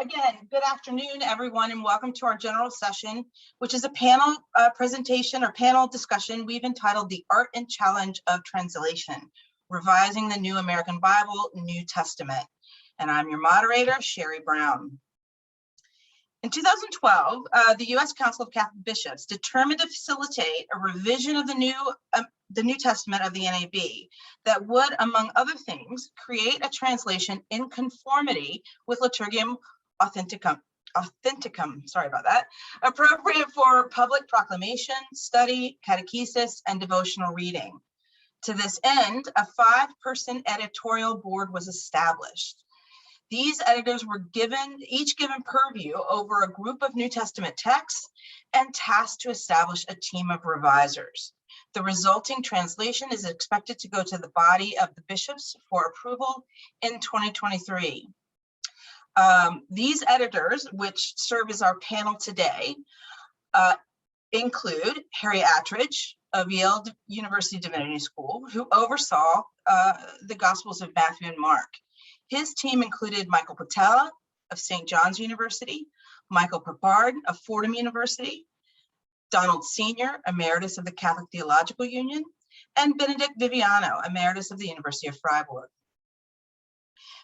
again, good afternoon, everyone, and welcome to our general session, which is a panel presentation or panel discussion we've entitled The Art and Challenge of Translation, Revising the New American Bible, New Testament. And I'm your moderator, Sherri Brown. In 2012, the U.S. Council of Catholic Bishops determined to facilitate a revision of the New Testament of the NAB that would, among other things, create a translation in conformity with Liturgiam Authenticum, sorry about that, appropriate for public proclamation, study, catechesis, and devotional reading. To this end, a 5-person editorial board was established. These editors were each given purview over a group of New Testament texts and tasked to establish a team of revisers. The resulting translation is expected to go to the body of the bishops for approval in 2023. These editors, which serve as our panel today, include Harry Attridge of Yale University Divinity School, who oversaw the Gospels of Matthew and Mark. His team included Michael Patella of St. John's University, Michael Papard of Fordham University, Donald Senior, Emeritus of the Catholic Theological Union, and Benedict Viviano, Emeritus of the University of Freiburg.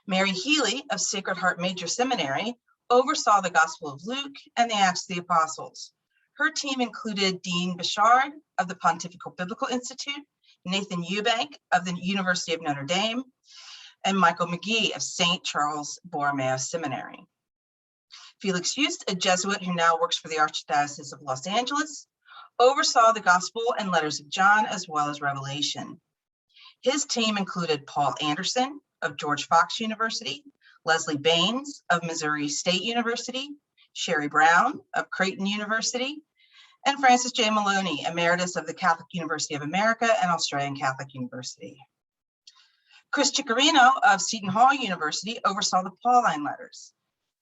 Mary Healy of Sacred Heart Major Seminary oversaw the Gospel of Luke and the Acts of the Apostles. Her team included Dean Bichard of the Pontifical Biblical Institute, Nathan Eubank of the University of Notre Dame, and Michael McGee of St. Charles Borromeo Seminary. Felix Just, a Jesuit who now works for the Archdiocese of Los Angeles, oversaw the Gospel and Letters of John as well as Revelation. His team included Paul Anderson of George Fox University, Leslie Baines of Missouri State University, Sherri Brown of Creighton University, and Francis J. Maloney, Emeritus of the Catholic University of America and Australian Catholic University. Chris Ciccarino of Seton Hall University oversaw the Pauline letters.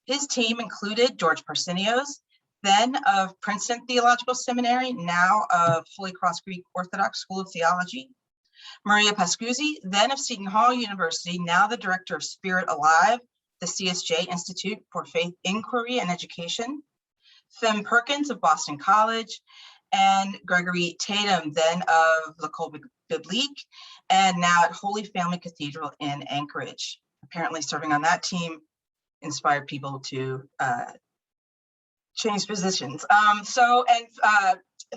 His team included George Parsenios, then of Princeton Theological Seminary, now of Holy Cross Greek Orthodox School of Theology, Maria Pascuzzi, then of Seton Hall University, now the director of Spirit Alive, the CSJ Institute for Faith Inquiry and Education, Fem Perkins of Boston College, and Gregory Tatum, then of L'École Biblique, and now at Holy Family Cathedral in Anchorage. Apparently serving on that team inspired people to change positions.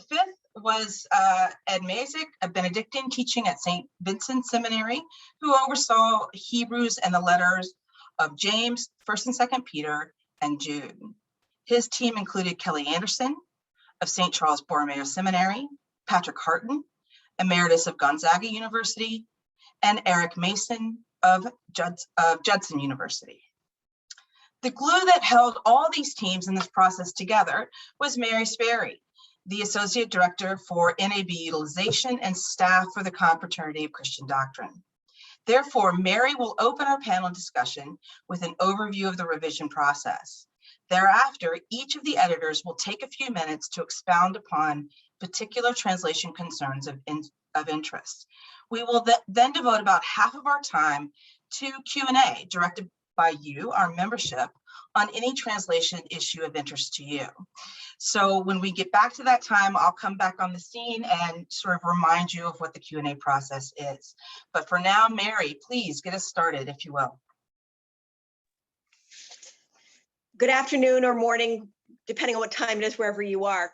Fifth was Ed Mazich, a Benedictine teaching at St. Vincent Seminary, who oversaw Hebrews and the letters of James, 1st and 2nd Peter, and Jude. His team included Kelly Anderson of St. Charles Borromeo Seminary, Patrick Harton, Emeritus of Gonzaga University, and Eric Mason of Judson University. The glue that held all these teams in this process together was Mary Sperry, the Associate Director for NAB Utilization and Staff for the Confraternity of Christian Doctrine. Therefore, Mary will open our panel discussion with an overview of the revision process. Thereafter, each of the editors will take a few minutes to expound upon particular translation concerns of interest. We will then devote about half of our time to Q&A directed by you, our membership, on any translation issue of interest to you. So when we get back to that time, I'll come back on the scene and sort of remind you of what the Q&A process is. But for now, Mary, please get us started, if you will. Good afternoon or morning, depending on what time it is wherever you are.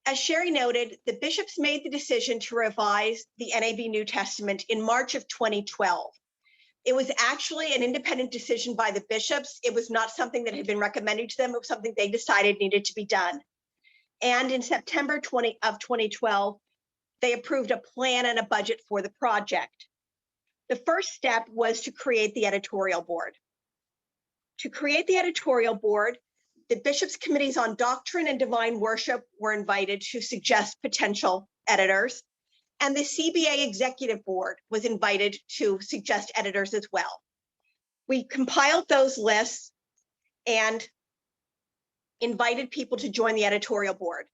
As Sherri noted, the bishops made the decision to revise the NAB New Testament in March of 2012. It was actually an independent decision by the bishops. It was not something that had been recommended to them. It was something they decided needed to be done. And in September of 2012, they approved a plan and a budget for the project. The first step was to create the editorial board. To create the editorial board, the bishops' committees on doctrine and divine worship were invited to suggest potential editors, and the CBA executive board was invited to suggest editors as well. We compiled those lists and invited people to join the editorial board.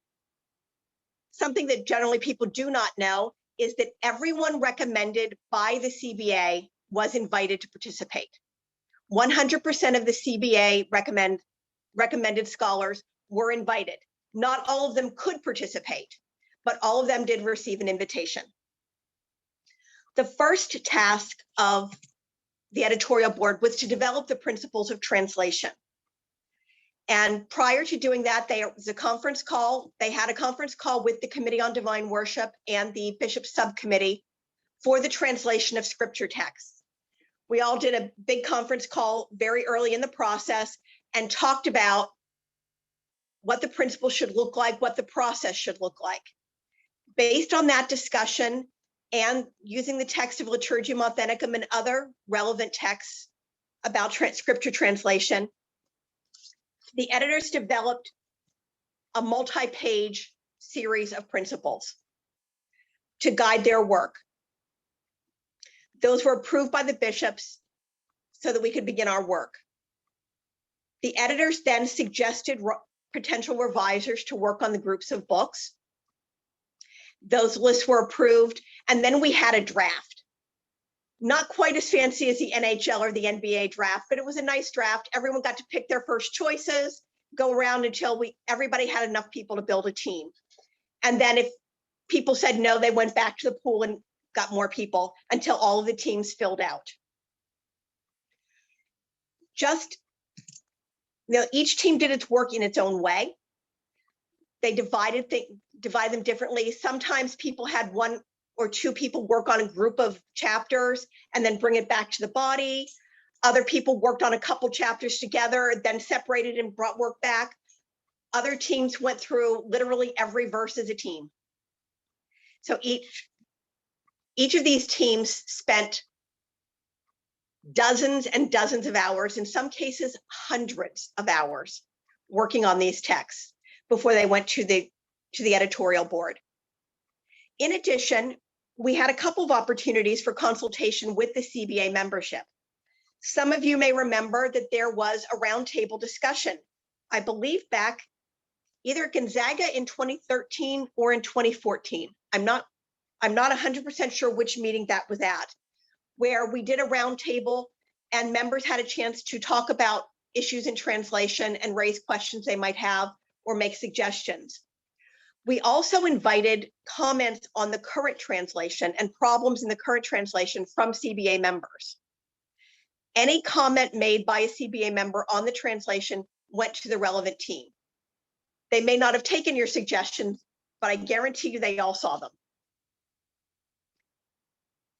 Something that generally people do not know is that everyone recommended by the CBA was invited to participate. 100% of the CBA recommended scholars were invited. Not all of them could participate, but all of them did receive an invitation. The first task of the editorial board was to develop the principles of translation. And prior to doing that, there was a conference call. They had a conference call with the Committee on Divine Worship and the Bishop Subcommittee for the translation of scripture texts. We all did a big conference call very early in the process and talked about what the principles should look like, what the process should look like. Based on that discussion and using the text of Liturgiam Authenticum and other relevant texts about scripture translation, the editors developed a multi-page series of principles to guide their work. Those were approved by the bishops so that we could begin our work. The editors then suggested potential revisers to work on the groups of books. Those lists were approved, and then we had a draft. Not quite as fancy as the NHL or the NBA draft, but it was a nice draft. Everyone got to pick their first choices, go around until everybody had enough people to build a team. And then if people said no, they went back to the pool and got more people until all of the teams filled out. Each team did its work in its own way. They divide them differently. Sometimes people had one or two people work on a group of chapters and then bring it back to the body. Other people worked on a couple chapters together, then separated and brought work back. Other teams went through literally every verse as a team. So each of these teams spent dozens and dozens of hours, in some cases hundreds of hours, working on these texts before they went to the editorial board. In addition, we had a couple of opportunities for consultation with the CBA membership. Some of you may remember that there was a roundtable discussion, I believe back either at Gonzaga in 2013 or in 2014. I'm not 100% sure which meeting that was at, where we did a roundtable and members had a chance to talk about issues in translation and raise questions they might have or make suggestions. We also invited comments on the current translation and problems in the current translation from CBA members. Any comment made by a CBA member on the translation went to the relevant team. They may not have taken your suggestions, but I guarantee you they all saw them.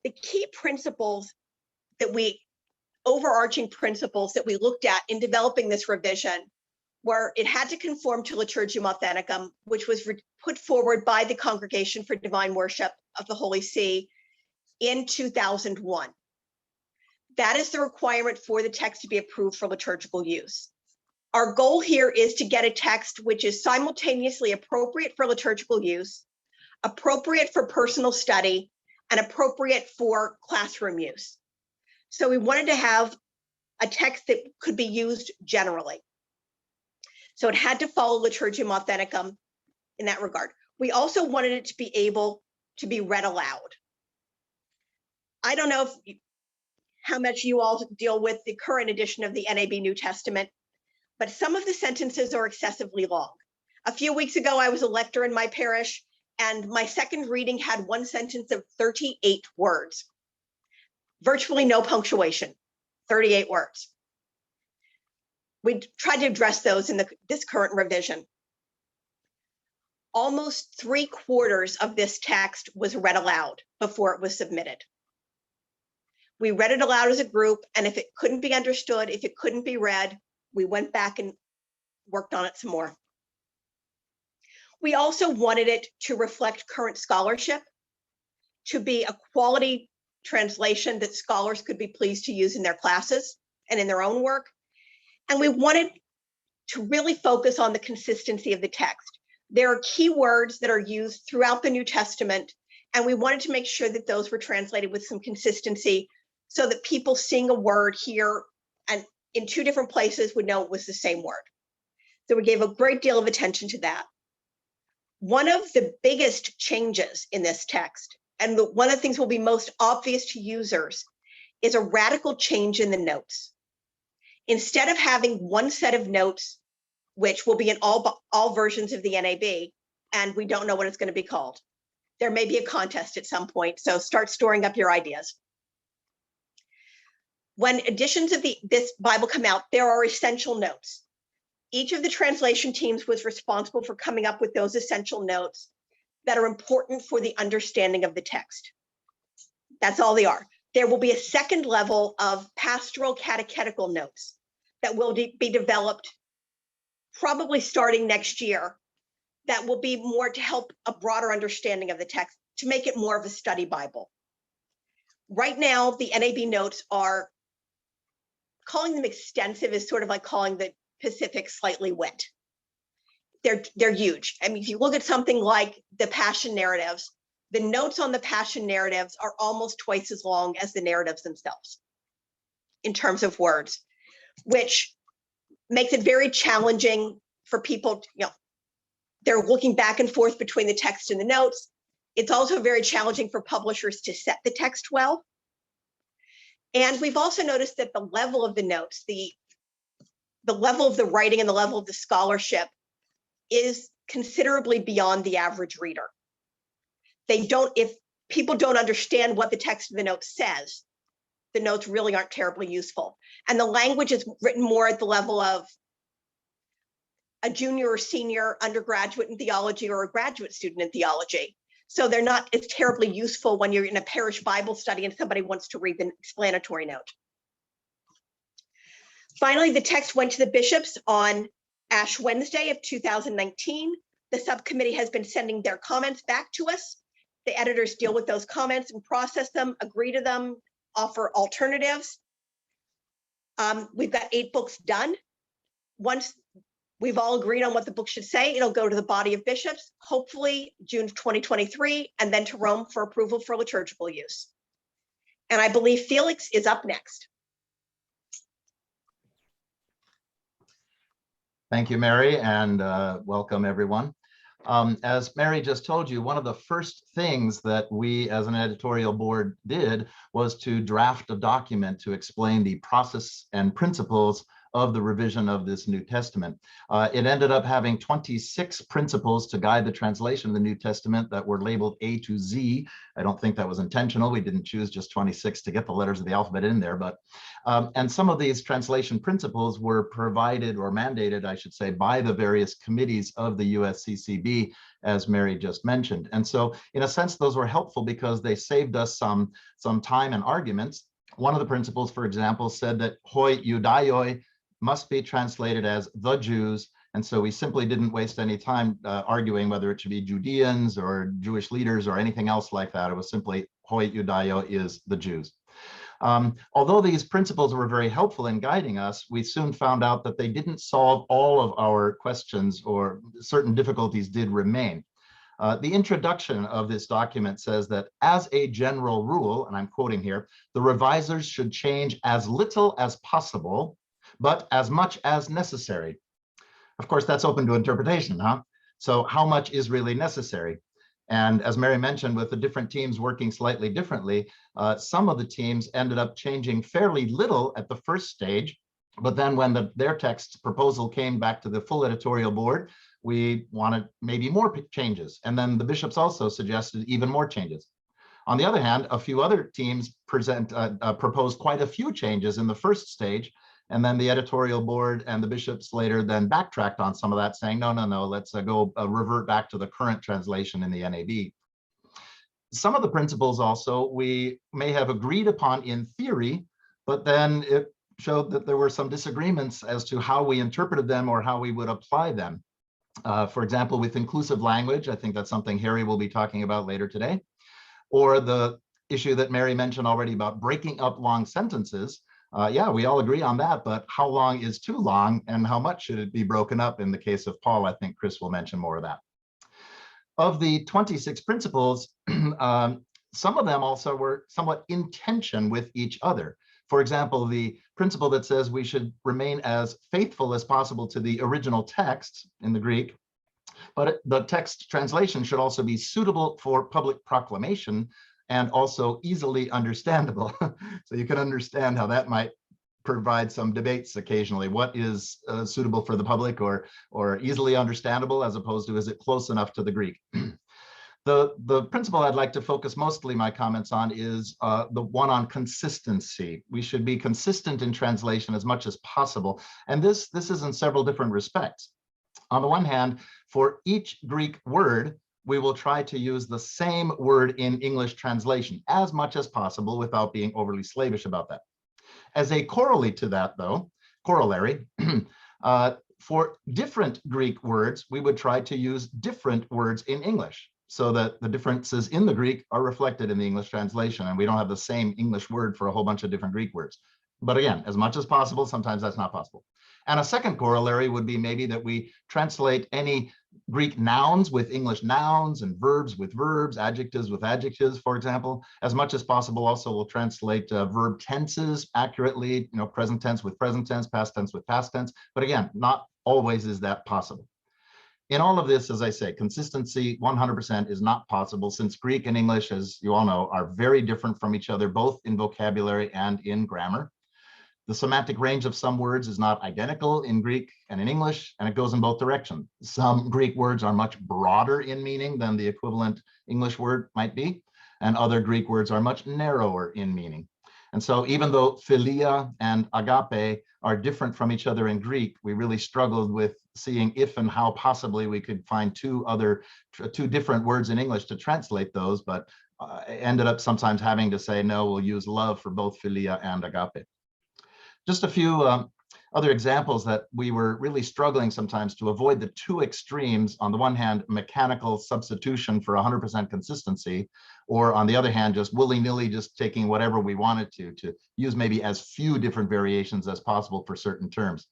The key principles overarching principles that we looked at in developing this revision were it had to conform to Liturgiam Authenticum, which was put forward by the Congregation for Divine Worship of the Holy See in 2001. That is the requirement for the text to be approved for liturgical use. Our goal here is to get a text which is simultaneously appropriate for liturgical use, appropriate for personal study, and appropriate for classroom use. So we wanted to have a text that could be used generally. So it had to follow Liturgiam Authenticum in that regard. We also wanted it to be able to be read aloud. I don't know how much you all deal with the current edition of the NAB New Testament, but some of the sentences are excessively long. A few weeks ago, I was a lector in my parish, and my second reading had one sentence of 38 words. Virtually no punctuation, 38 words. We tried to address those in this current revision. Almost 3/4 of this text was read aloud before it was submitted. We read it aloud as a group, and if it couldn't be understood, if it couldn't be read, we went back and worked on it some more. We also wanted it to reflect current scholarship, to be a quality translation that scholars could be pleased to use in their classes and in their own work. And we wanted to really focus on the consistency of the text. There are key words that are used throughout the New Testament, and we wanted to make sure that those were translated with some consistency so that people seeing a word here and in two different places would know it was the same word. So we gave a great deal of attention to that. One of the biggest changes in this text, and one of the things will be most obvious to users, is a radical change in the notes. Instead of having one set of notes which will be in all versions of the NAB, and we don't know what it's going to be called. There may be a contest at some point, so start storing up your ideas. When editions of this Bible come out, there are essential notes. Each of the translation teams was responsible for coming up with those essential notes that are important for the understanding of the text. That's all they are. There will be a second level of pastoral catechetical notes that will be developed probably starting next year, that will be more to help a broader understanding of the text, to make it more of a study Bible. Right now, the NAB notes are, calling them extensive is sort of like calling the Pacific slightly wet. They're huge. I mean, if you look at something like the Passion narratives, the notes on the Passion narratives are almost twice as long as the narratives themselves in terms of words, which makes it very challenging for people, they're looking back and forth between the text and the notes. It's also very challenging for publishers to set the text well. And we've also noticed that the level of the notes, the level of the writing and the level of the scholarship is considerably beyond the average reader. If people don't understand what the text of the note says, the notes really aren't terribly useful. And the language is written more at the level of a junior or senior undergraduate in theology or a graduate student in theology. So they're not as terribly useful when you're in a parish Bible study and somebody wants to read the explanatory note. Finally, the text went to the bishops on Ash Wednesday of 2019. The subcommittee has been sending their comments back to us. The editors deal with those comments and process them, agree to them, offer alternatives. We've got 8 books done. Once we've all agreed on what the book should say, it'll go to the body of bishops, hopefully June of 2023, and then to Rome for approval for liturgical use. And I believe Felix is up next. Thank you, Mary, and welcome everyone. As Mary just told you, one of the first things that we as an editorial board did was to draft a document to explain the process and principles of the revision of this New Testament. It ended up having 26 principles to guide the translation of the New Testament that were labeled A to Z. I don't think that was intentional. We didn't choose just 26 to get the letters of the alphabet in there, but and some of these translation principles were provided or mandated, I should say, by the various committees of the USCCB, as Mary just mentioned. And so in a sense, those were helpful because they saved us some time and arguments. One of the principles, for example, said that hoi Judaioi must be translated as the Jews. And so we simply didn't waste any time arguing whether it should be Judeans or Jewish leaders or anything else like that. It was simply hoi Judaio is the Jews. Although these principles were very helpful in guiding us, we soon found out that they didn't solve all of our questions, or certain difficulties did remain. The introduction of this document says that as a general rule, and I'm quoting here, the revisers should change as little as possible, but as much as necessary. Of course, that's open to interpretation, huh? So how much is really necessary? And as Mary mentioned, with the different teams working slightly differently, some of the teams ended up changing fairly little at the first stage, but then when their text proposal came back to the full editorial board, we wanted maybe more changes. And then the bishops also suggested even more changes. On the other hand, a few other teams proposed quite a few changes in the first stage, and then the editorial board and the bishops later then backtracked on some of that, saying, no, let's revert back to the current translation in the NAB. Some of the principles also we may have agreed upon in theory, but then it showed that there were some disagreements as to how we interpreted them or how we would apply them. For example, with inclusive language, I think that's something Harry will be talking about later today, or the issue that Mary mentioned already about breaking up long sentences. Yeah, we all agree on that, but how long is too long and how much should it be broken up in the case of Paul? I think Chris will mention more of that. Of the 26 principles, some of them also were somewhat in tension with each other. For example, the principle that says we should remain as faithful as possible to the original text in the Greek, but the text translation should also be suitable for public proclamation and also easily understandable. So you can understand how that might provide some debates occasionally. What is suitable for the public or easily understandable, as opposed to is it close enough to the Greek? The principle I'd like to focus mostly my comments on is the one on consistency. We should be consistent in translation as much as possible. And this is in several different respects. On the one hand, for each Greek word, we will try to use the same word in English translation as much as possible without being overly slavish about that. As a corollary to that, though, for different Greek words, we would try to use different words in English so that the differences in the Greek are reflected in the English translation, and we don't have the same English word for a whole bunch of different Greek words. But again, as much as possible, sometimes that's not possible. And a second corollary would be maybe that we translate any Greek nouns with English nouns and verbs with verbs, adjectives with adjectives, for example. As much as possible, also we'll translate verb tenses accurately, present tense with present tense, past tense with past tense. But again, not always is that possible. In all of this, as I say, consistency 100% is not possible, since Greek and English, as you all know, are very different from each other, both in vocabulary and in grammar. The semantic range of some words is not identical in Greek and in English, and it goes in both directions. Some Greek words are much broader in meaning than the equivalent English word might be, and other Greek words are much narrower in meaning. And so even though philia and agape are different from each other in Greek, we really struggled with seeing if and how possibly we could find two different words in English to translate those, but ended up sometimes having to say, no, we'll use love for both philia and agape. Just a few other examples that we were really struggling sometimes to avoid the two extremes. On the one hand, mechanical substitution for 100% consistency, or on the other hand, just willy-nilly just taking whatever we wanted to use maybe as few different variations as possible for certain terms.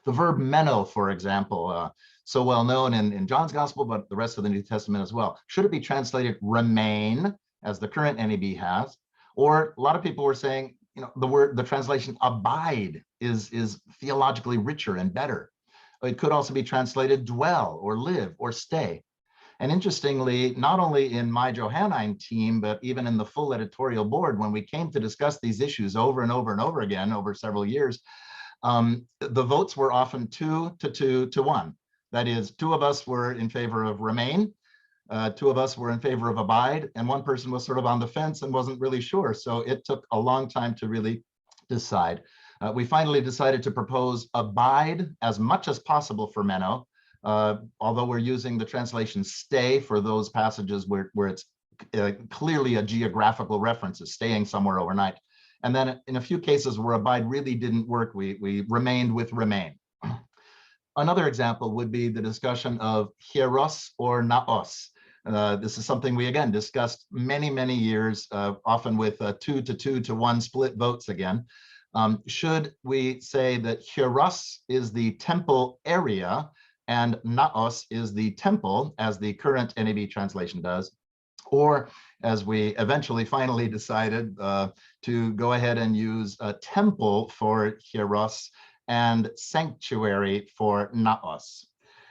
The verb meno, for example, so well known in John's Gospel, but the rest of the New Testament as well. Should it be translated remain, as the current NAB has? Or a lot of people were saying, the translation abide is theologically richer and better. It could also be translated dwell or live or stay. And interestingly, not only in my Johannine team, but even in the full editorial board, when we came to discuss these issues over and over and over again over several years, the votes were often 2 to 2 to 1. That is, 2 of us were in favor of remain, 2 of us were in favor of abide, and 1 person was sort of on the fence and wasn't really sure. So it took a long time to really decide. We finally decided to propose abide as much as possible for meno, although we're using the translation stay for those passages where it's clearly a geographical reference, is staying somewhere overnight. And then in a few cases where abide really didn't work, we remained with remain. Another example would be the discussion of hieros or naos. This is something we again discussed many years, often with 2 to 2 to 1 split votes again. Should we say that hieros is the temple area and naos is the temple, as the current NAB translation does? Or, as we eventually finally decided, to go ahead and use a temple for hieros and sanctuary for naos.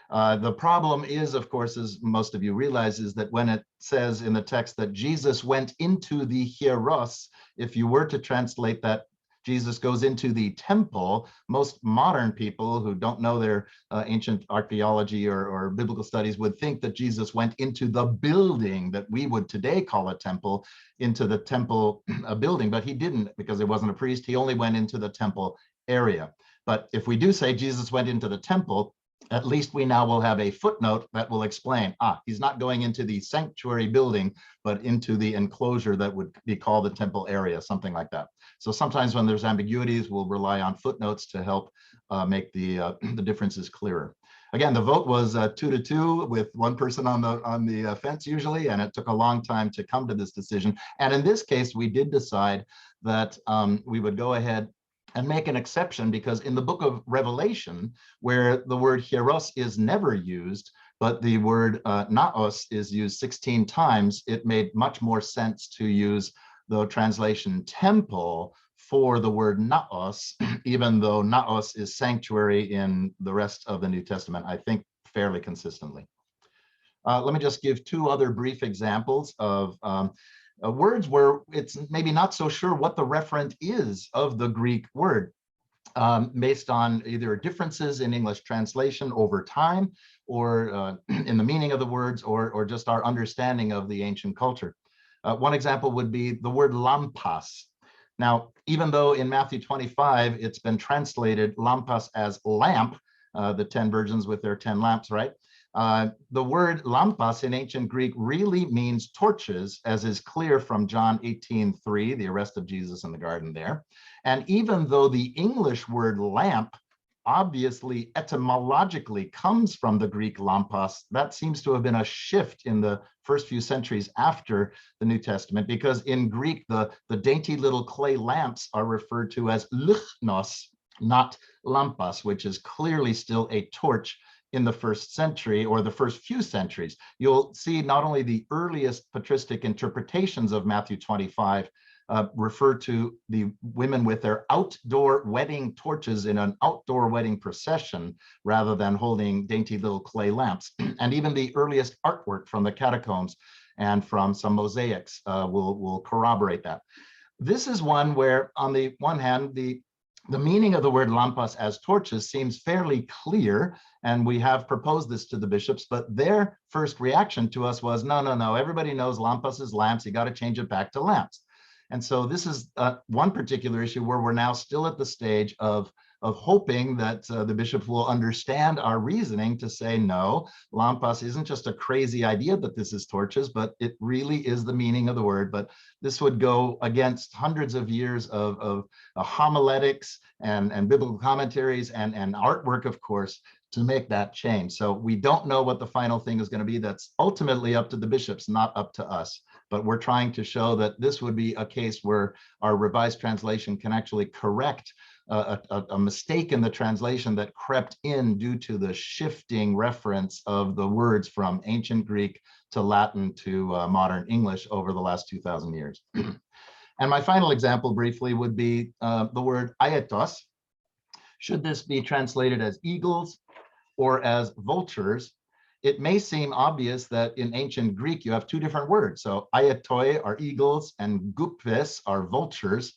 The problem is, of course, as most of you realize, is that when it says in the text that Jesus went into the hieros, if you were to translate that Jesus goes into the temple, most modern people who don't know their ancient archaeology or biblical studies would think that Jesus went into the building that we would today call a temple, into the temple building, but he didn't, because he wasn't a priest. He only went into the temple area. But if we do say Jesus went into the temple, at least we now will have a footnote that will explain, he's not going into the sanctuary building, but into the enclosure that would be called the temple area, something like that. So sometimes when there's ambiguities, we'll rely on footnotes to help make the differences clearer. Again, the vote was 2 to 2 with 1 person on the fence usually, and it took a long time to come to this decision. And in this case, we did decide that we would go ahead and make an exception, because in the book of Revelation, where the word hieros is never used, but the word naos is used 16 times, it made much more sense to use the translation temple for the word naos, even though naos is sanctuary in the rest of the New Testament, I think fairly consistently. Let me just give 2 other brief examples of words where it's maybe not so sure what the referent is of the Greek word. based on either differences in English translation over time, or in the meaning of the words, or just our understanding of the ancient culture. One example would be the word lampas. Now, even though in Matthew 25, it's been translated lampas as lamp, the 10 virgins with their 10 lamps, right? The word lampas in ancient Greek really means torches, as is clear from John 18:3, the arrest of Jesus in the garden there. And even though the English word lamp obviously etymologically comes from the Greek lampos, that seems to have been a shift in the first few centuries after the New Testament, because in Greek, the dainty little clay lamps are referred to as lychnos, not lampas, which is clearly still a torch in the first century or the first few centuries. You'll see not only the earliest patristic interpretations of Matthew 25 refer to the women with their outdoor wedding torches in an outdoor wedding procession rather than holding dainty little clay lamps. And even the earliest artwork from the catacombs and from some mosaics will corroborate that. This is one where, on the one hand, the meaning of the word lampas as torches seems fairly clear, and we have proposed this to the bishops, but their first reaction to us was, no, everybody knows lampas is lamps, you got to change it back to lamps. And so this is one particular issue where we're now still at the stage of hoping that the bishop will understand our reasoning to say, no, lampas isn't just a crazy idea that this is torches, but it really is the meaning of the word. But this would go against hundreds of years of homiletics and biblical commentaries and artwork, of course, to make that change. So we don't know what the final thing is going to be. That's ultimately up to the bishops, not up to us. But we're trying to show that this would be a case where our revised translation can actually correct a mistake in the translation that crept in due to the shifting reference of the words from ancient Greek to Latin to modern English over the last 2,000 years. And my final example briefly would be the word aetos. Should this be translated as eagles or as vultures? It may seem obvious that in ancient Greek, you have two different words. So aetoi are eagles and gupes are vultures.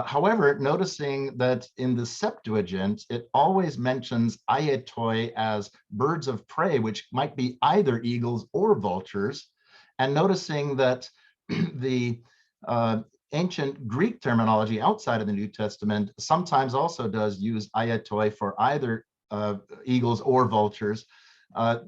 However, noticing that in the Septuagint, it always mentions aetoi as birds of prey, which might be either eagles or vultures. And noticing that the ancient Greek terminology outside of the New Testament sometimes also does use aetoi for either eagles or vultures.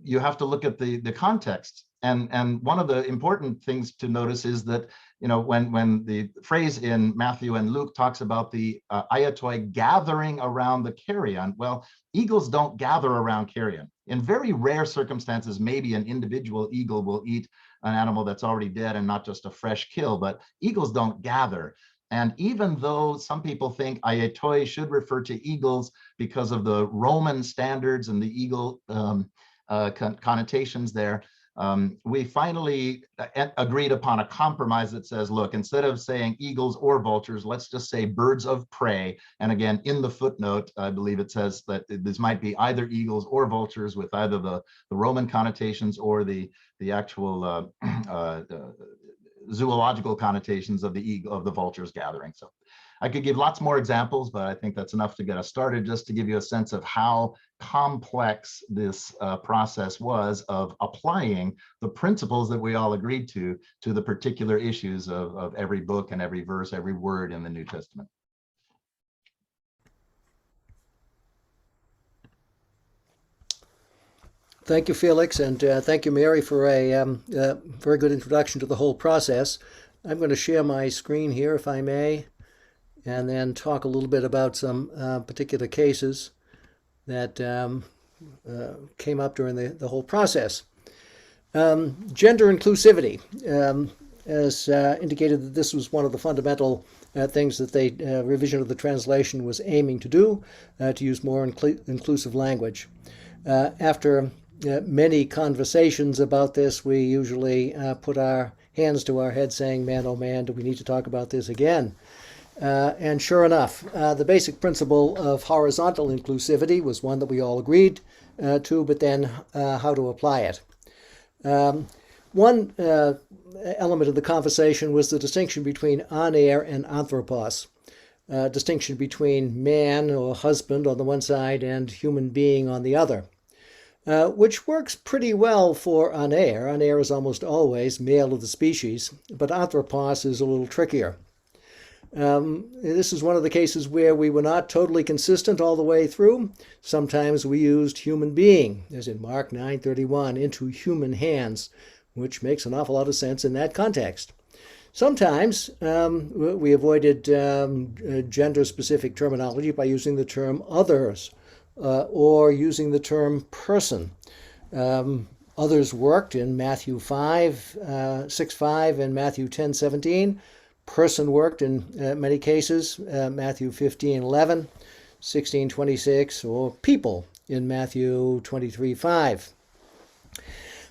You have to look at the context. And one of the important things to notice is that, you know, when the phrase in Matthew and Luke talks about the aetoi gathering around the carrion, well, eagles don't gather around carrion. In very rare circumstances, maybe an individual eagle will eat an animal that's already dead and not just a fresh kill, but eagles don't gather. And even though some people think aetoi should refer to eagles because of the Roman standards and the eagle connotations there, we finally agreed upon a compromise that says, look, instead of saying eagles or vultures, let's just say birds of prey. And again, in the footnote, I believe it says that this might be either eagles or vultures with either the Roman connotations or the actual zoological connotations of the vultures gathering. So I could give lots more examples, but I think that's enough to get us started, just to give you a sense of how complex this process was of applying the principles that we all agreed to the particular issues of every book and every verse, every word in the New Testament. Thank you, Felix, and thank you, Mary, for a very good introduction to the whole process. I'm going to share my screen here, if I may, and then talk a little bit about some particular cases that came up during the whole process. Gender inclusivity, as indicated, that this was one of the fundamental things that the revision of the translation was aiming to do, to use more inclusive language. After many conversations about this, we usually put our hands to our head saying, man, oh man, do we need to talk about this again? And sure enough, the basic principle of horizontal inclusivity was one that we all agreed to, but then how to apply it. One element of the conversation was the distinction between aner and anthropos. distinction between man or husband on the one side and human being on the other, which works pretty well for aner. Aner is almost always male of the species, but anthropos is a little trickier. This is one of the cases where we were not totally consistent all the way through. Sometimes we used human being, as in Mark 9:31, into human hands, which makes an awful lot of sense in that context. Sometimes we avoided gender-specific terminology by using the term others or using the term person. Others worked in Matthew 6:5 and Matthew 10:17. Person worked in many cases, Matthew 15:11, 16:26, or people in Matthew 23:5.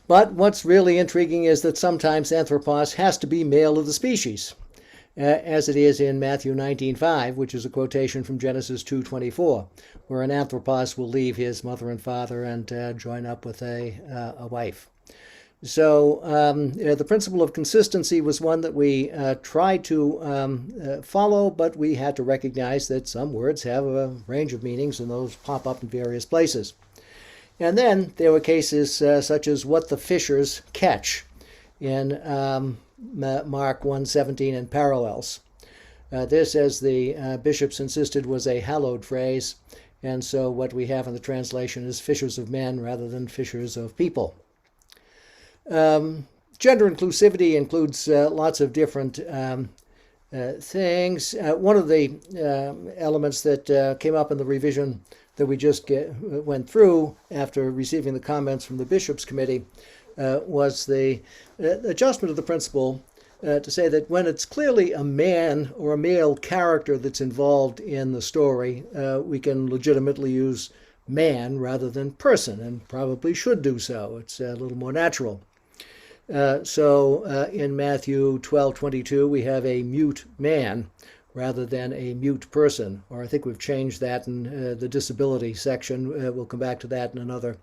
But what's really intriguing is that sometimes anthropos has to be male of the species, as it is in Matthew 19:5, which is a quotation from Genesis 2:24, where an anthropos will leave his mother and father and join up with a wife. So the principle of consistency was one that we tried to follow, but we had to recognize that some words have a range of meanings and those pop up in various places. And then there were cases such as what the fishers catch in Mark 1:17 and parallels. This, as the bishops insisted, was a hallowed phrase, and so what we have in the translation is fishers of men rather than fishers of people. Gender inclusivity includes lots of different things. One of the elements that came up in the revision that we just went through after receiving the comments from the Bishops' Committee was the adjustment of the principle to say that when it's clearly a man or a male character that's involved in the story, we can legitimately use man rather than person, and probably should do so. It's a little more natural. So in Matthew 12:22, we have a mute man rather than a mute person, or I think we've changed that in the disability section. We'll come back to that in another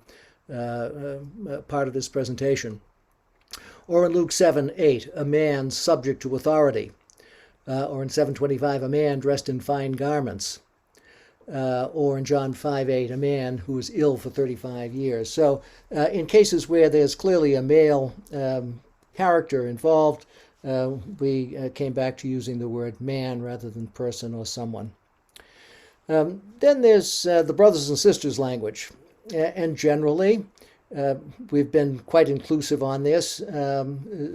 part of this presentation. Or in Luke 7:8, a man subject to authority. Or in 7:25, a man dressed in fine garments. Or in John 5:8, a man who was ill for 35 years. So in cases where there's clearly a male character involved, we came back to using the word man rather than person or someone. Then there's the brothers and sisters language. And generally, we've been quite inclusive on this.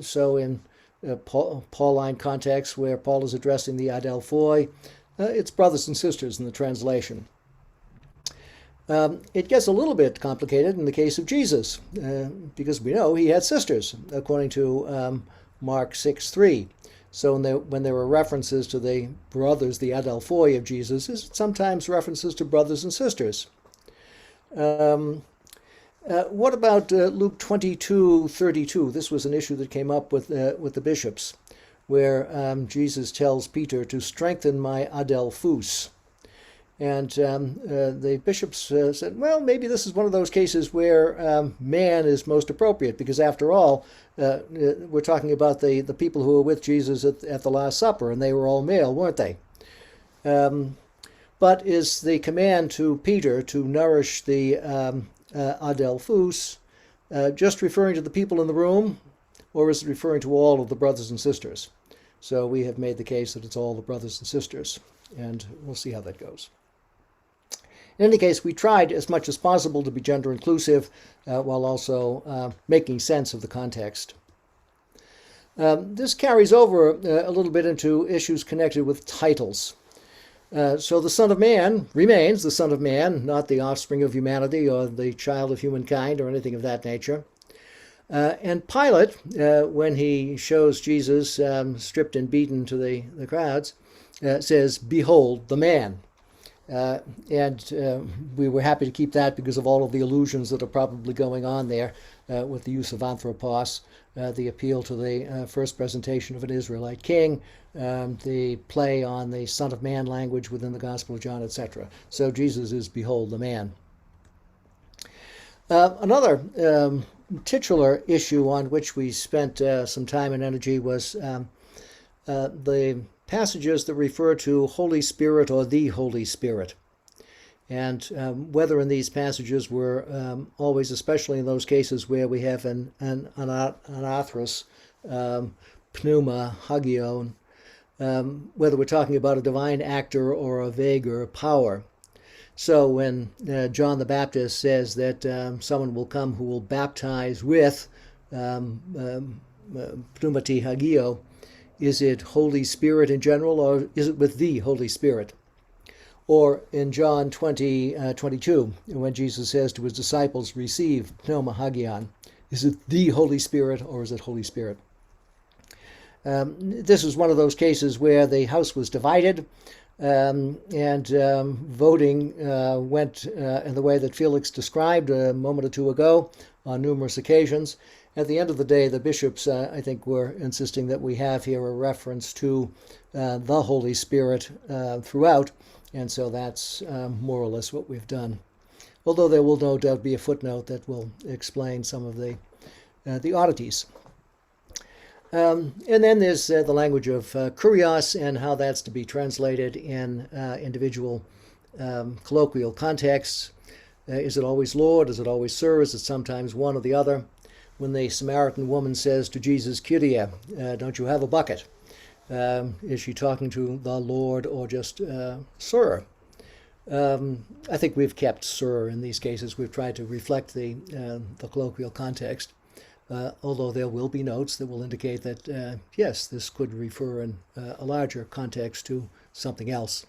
So in Pauline context, where Paul is addressing the adelphoi, it's brothers and sisters in the translation. It gets a little bit complicated in the case of Jesus, because we know he had sisters, according to Mark 6:3. So when there were references to the brothers, the adelphoi of Jesus, is sometimes references to brothers and sisters. What about Luke 22:32? This was an issue that came up with the bishops, where Jesus tells Peter to strengthen my adelphus. And the bishops said, well, maybe this is one of those cases where man is most appropriate, because after all, we're talking about the people who were with Jesus at the Last Supper, and they were all male, weren't they? But is the command to Peter to nourish the adelphus just referring to the people in the room, or is it referring to all of the brothers and sisters? So we have made the case that it's all the brothers and sisters, and we'll see how that goes. In any case, we tried as much as possible to be gender inclusive while also making sense of the context. This carries over a little bit into issues connected with titles. So the Son of Man remains the Son of Man, not the offspring of humanity or the child of humankind or anything of that nature. And Pilate, when he shows Jesus stripped and beaten to the crowds, says, "Behold the man." And we were happy to keep that because of all of the allusions that are probably going on there with the use of anthropos, the appeal to the first presentation of an Israelite king, the play on the Son of Man language within the Gospel of John, etc. So Jesus is "Behold the man." Another titular issue on which we spent some time and energy was the passages that refer to Holy Spirit or the Holy Spirit. And whether in these passages we're always, especially in those cases where we have an anarthros, pneuma, hagion, whether we're talking about a divine actor or a vaguer power. So when John the Baptist says that someone will come who will baptize with pneumati hagio, is it Holy Spirit in general, or is it with the Holy Spirit? Or in John 20:22, when Jesus says to his disciples, receive pneuma hagion, is it the Holy Spirit or is it Holy Spirit? This is one of those cases where the house was divided, and voting went in the way that Felix described a moment or two ago on numerous occasions. At the end of the day, the bishops, I think, were insisting that we have here a reference to the Holy Spirit throughout, and so that's more or less what we've done. Although there will no doubt be a footnote that will explain some of the oddities. And then there's the language of kurios and how that's to be translated in individual colloquial contexts. Is it always Lord? Is it always Sir? Is it sometimes one or the other? When the Samaritan woman says to Jesus, Kyrie, don't you have a bucket? Is she talking to the Lord or just Sir? I think we've kept Sir in these cases. We've tried to reflect the colloquial context. Although there will be notes that will indicate that, yes, this could refer in a larger context to something else.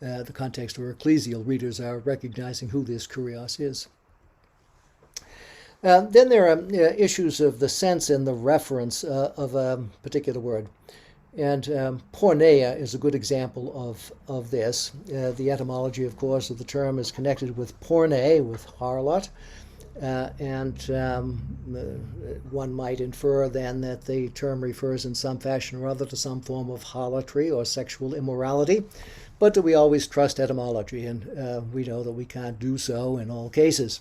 The context where ecclesial readers are recognizing who this kurios is. Then there are issues of the sense and the reference of a particular word. And porneia is a good example of this. The etymology, of course, of the term is connected with porne, with harlot. One might infer then that the term refers in some fashion or other to some form of harlotry or sexual immorality. But do we always trust etymology? And we know that we can't do so in all cases.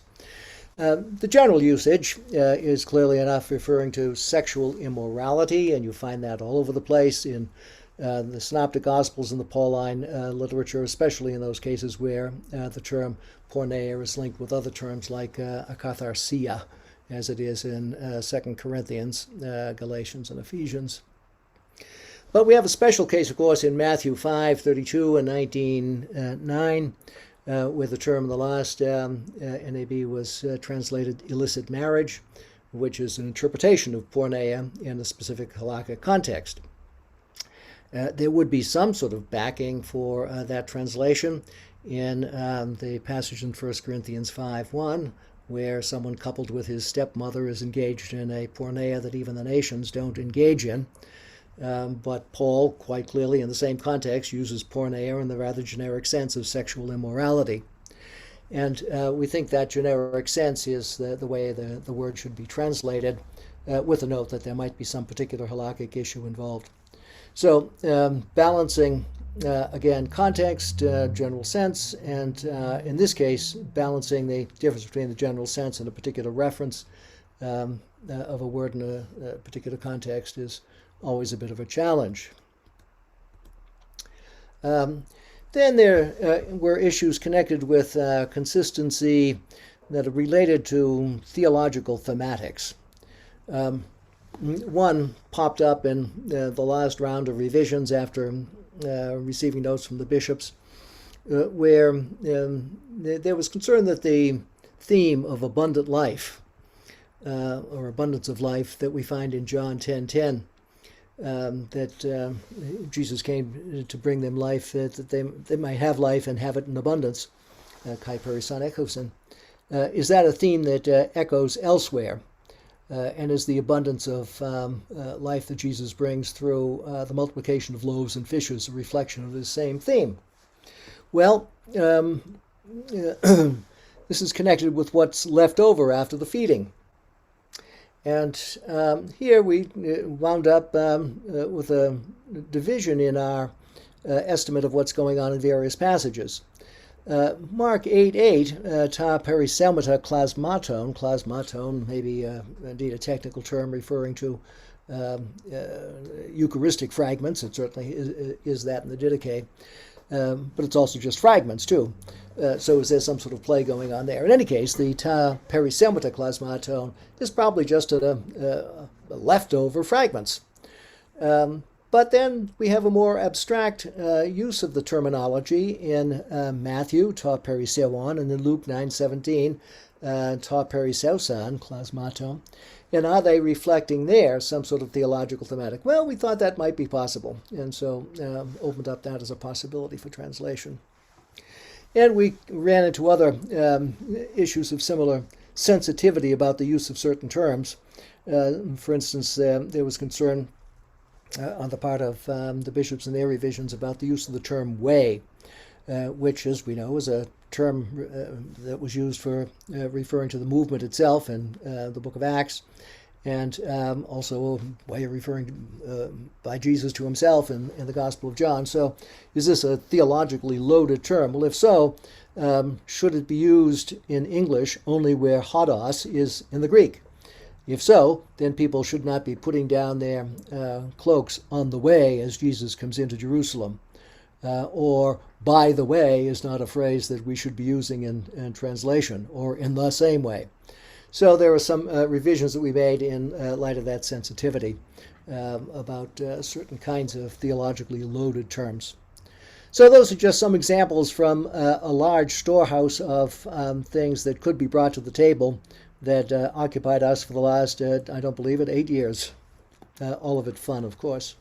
The general usage is clearly enough referring to sexual immorality, and you find that all over the place in the Synoptic Gospels and the Pauline literature, especially in those cases where the term porneia is linked with other terms like akatharsia, as it is in 2 Corinthians, Galatians, and Ephesians. But we have a special case, of course, in Matthew 5:32 and 19:9, where the term in the last NAB was translated illicit marriage, which is an interpretation of porneia in a specific halakhic context. There would be some sort of backing for that translation in the passage in 1 Corinthians 5:1, where someone coupled with his stepmother is engaged in a porneia that even the nations don't engage in. But Paul, quite clearly in the same context, uses porneia in the rather generic sense of sexual immorality. And we think that generic sense is the way the word should be translated, with a note that there might be some particular halakhic issue involved. So balancing, again, context, general sense, and in this case, balancing the difference between the general sense and a particular reference of a word in a particular context is always a bit of a challenge. Then there were issues connected with consistency that are related to theological thematics. One popped up in the last round of revisions after receiving notes from the bishops, where there was concern that the theme of abundant life, or abundance of life, that we find in John 10:10, that Jesus came to bring them life, that they might have life and have it in abundance, kai perisan ekosin. Is that a theme that echoes elsewhere? And is the abundance of life that Jesus brings through the multiplication of loaves and fishes a reflection of this same theme? Well, this is connected with what's left over after the feeding. And here we wound up with a division in our estimate of what's going on in various passages. Mark 8:8, ta perisemata klasmaton may be indeed a technical term referring to Eucharistic fragments. It certainly is that in the Didache. But it's also just fragments too. So is there some sort of play going on there? In any case, the ta perisemita klasmaton is probably just leftover fragments. But then we have a more abstract use of the terminology in Matthew, ta periseuon, and in Luke 9:17, ta periseusan klasmaton. And are they reflecting there some sort of theological thematic? Well, we thought that might be possible, and so opened up that as a possibility for translation. And we ran into other issues of similar sensitivity about the use of certain terms. For instance, there was concern on the part of the bishops and their revisions about the use of the term way, which, as we know, is a term that was used for referring to the movement itself in the book of Acts, and also a way of referring by Jesus to himself in the Gospel of John. So is this a theologically loaded term? Well, if so, should it be used in English only where hodos is in the Greek? If so, then people should not be putting down their cloaks on the way as Jesus comes into Jerusalem. Or by the way is not a phrase that we should be using in translation, or in the same way. So there are some revisions that we made in light of that sensitivity about certain kinds of theologically loaded terms. So those are just some examples from a large storehouse of things that could be brought to the table that occupied us for the last, I don't believe it, 8 years. All of it fun, of course.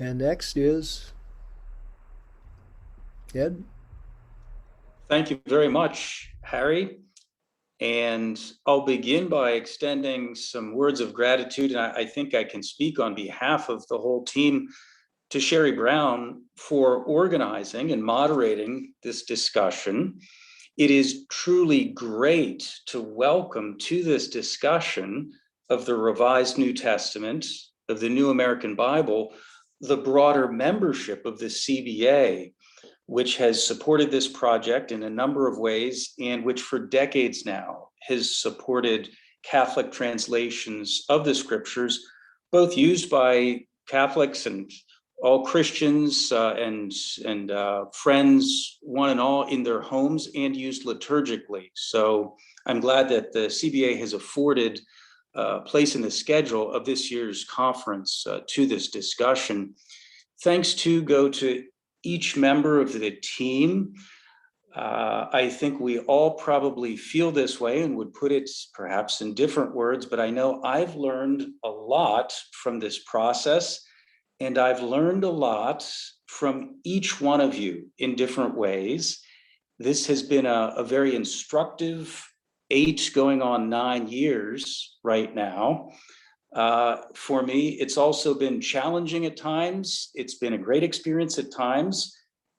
And next is Ed. Thank you very much, Harry. And I'll begin by extending some words of gratitude. And I think I can speak on behalf of the whole team to Sherri Brown for organizing and moderating this discussion. It is truly great to welcome to this discussion of the Revised New Testament, of the New American Bible, the broader membership of the CBA, which has supported this project in a number of ways and which for decades now has supported Catholic translations of the scriptures, both used by Catholics and all Christians and friends, one and all, in their homes and used liturgically. So I'm glad that the CBA has afforded place in the schedule of this year's conference to this discussion. Thanks go to each member of the team. I think we all probably feel this way and would put it perhaps in different words, but I know I've learned a lot from this process, and I've learned a lot from each one of you in different ways. This has been a very instructive 8 going on 9 years right now. For me, it's also been challenging at times. It's been a great experience at times,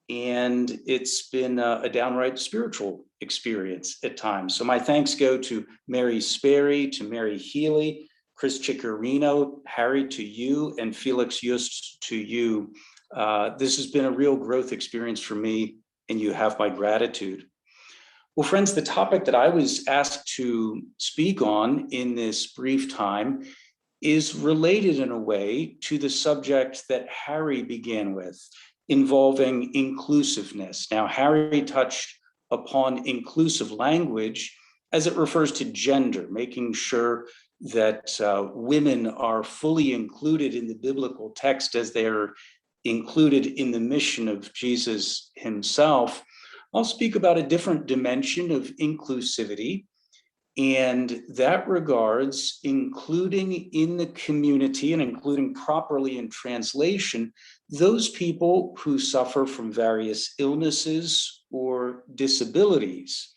and it's been a downright spiritual experience at times. So my thanks go to Mary Sperry, to Mary Healy, Chris Ciccarino, Harry, to you, and Felix just to you. This has been a real growth experience for me, and you have my gratitude. Well, friends, the topic that I was asked to speak on in this brief time is related in a way to the subject that Harry began with, involving inclusiveness. Now, Harry touched upon inclusive language as it refers to gender, making sure that women are fully included in the biblical text as they're included in the mission of Jesus himself. I'll speak about a different dimension of inclusivity, and that regards including in the community and including properly in translation those people who suffer from various illnesses or disabilities.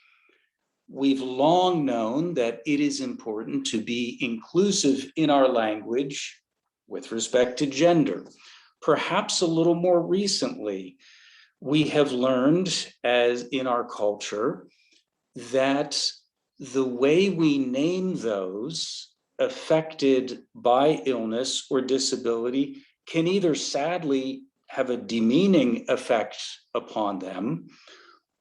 We've long known that it is important to be inclusive in our language with respect to gender. Perhaps a little more recently, we have learned, as in our culture, that the way we name those affected by illness or disability can either sadly have a demeaning effect upon them,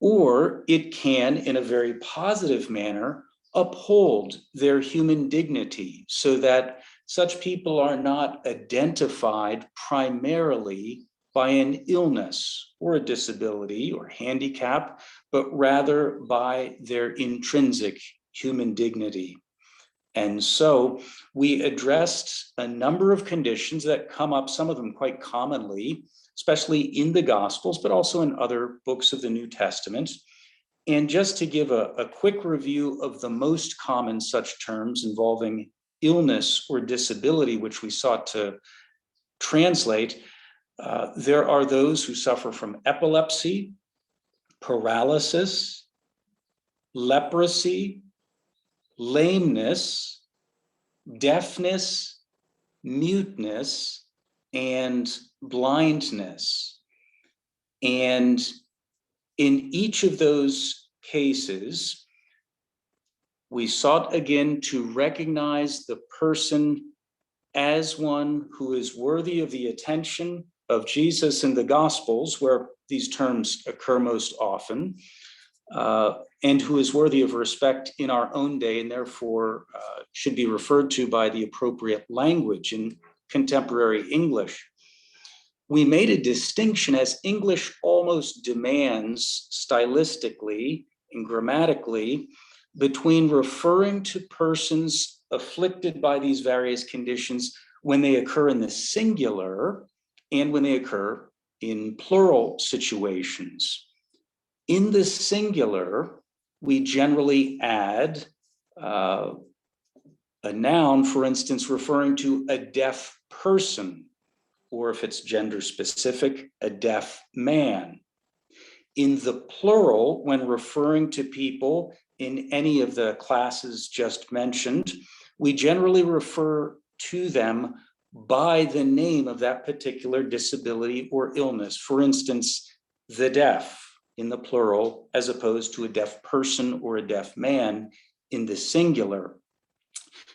or it can, in a very positive manner, uphold their human dignity so that such people are not identified primarily by an illness or a disability or handicap, but rather by their intrinsic human dignity. And so we addressed a number of conditions that come up, some of them quite commonly, especially in the Gospels, but also in other books of the New Testament. And just to give a quick review of the most common such terms involving illness or disability, which we sought to translate, there are those who suffer from epilepsy, paralysis, leprosy, lameness, deafness, muteness, and blindness. And in each of those cases, we sought again to recognize the person as one who is worthy of the attention of Jesus in the Gospels, where these terms occur most often, and who is worthy of respect in our own day, and therefore should be referred to by the appropriate language in contemporary English. We made a distinction, as English almost demands stylistically and grammatically, between referring to persons afflicted by these various conditions when they occur in the singular and when they occur in plural situations. In the singular, we generally add a noun, for instance, referring to a deaf person, or if it's gender specific, a deaf man. In the plural, when referring to people in any of the classes just mentioned, we generally refer to them by the name of that particular disability or illness. For instance, the deaf in the plural, as opposed to a deaf person or a deaf man in the singular.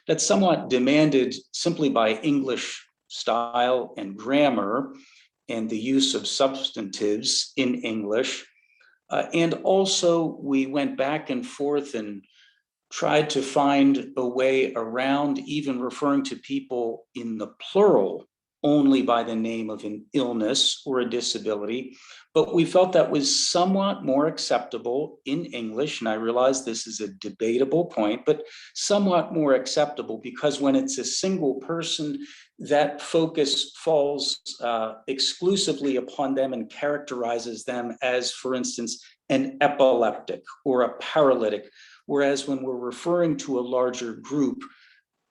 That's somewhat demanded simply by English style and grammar and the use of substantives in English. And also we went back and forth and tried to find a way around even referring to people in the plural only by the name of an illness or a disability. But we felt that was somewhat more acceptable in English, and I realize this is a debatable point, but somewhat more acceptable, because when it's a single person, that focus falls exclusively upon them and characterizes them as, for instance, an epileptic or a paralytic. Whereas when we're referring to a larger group,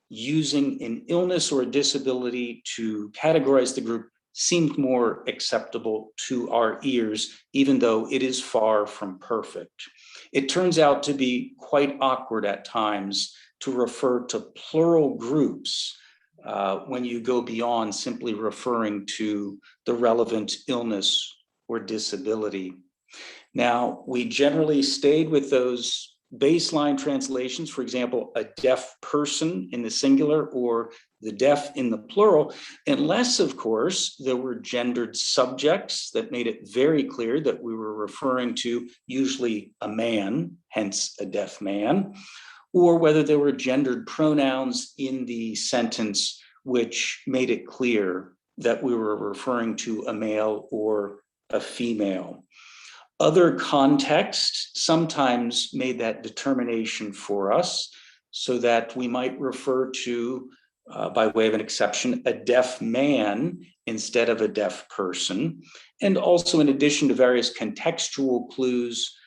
using an illness or a disability to categorize the group seemed more acceptable to our ears, even though it is far from perfect. It turns out to be quite awkward at times to refer to plural groups when you go beyond simply referring to the relevant illness or disability. Now, we generally stayed with those baseline translations, for example, a deaf person in the singular or the deaf in the plural, unless, of course, there were gendered subjects that made it very clear that we were referring to usually a man, hence a deaf man, or whether there were gendered pronouns in the sentence which made it clear that we were referring to a male or a female. Other contexts sometimes made that determination for us, so that we might refer to, by way of an exception, a deaf man instead of a deaf person. And also, in addition to various contextual clues,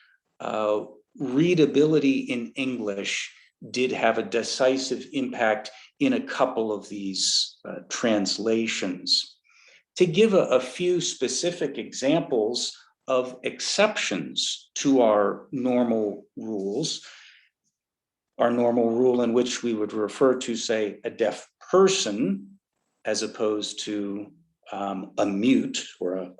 readability in English did have a decisive impact in a couple of these translations. To give a few specific examples of exceptions to our normal rules, our normal rule in which we would refer to, say, a deaf person as opposed to a mute or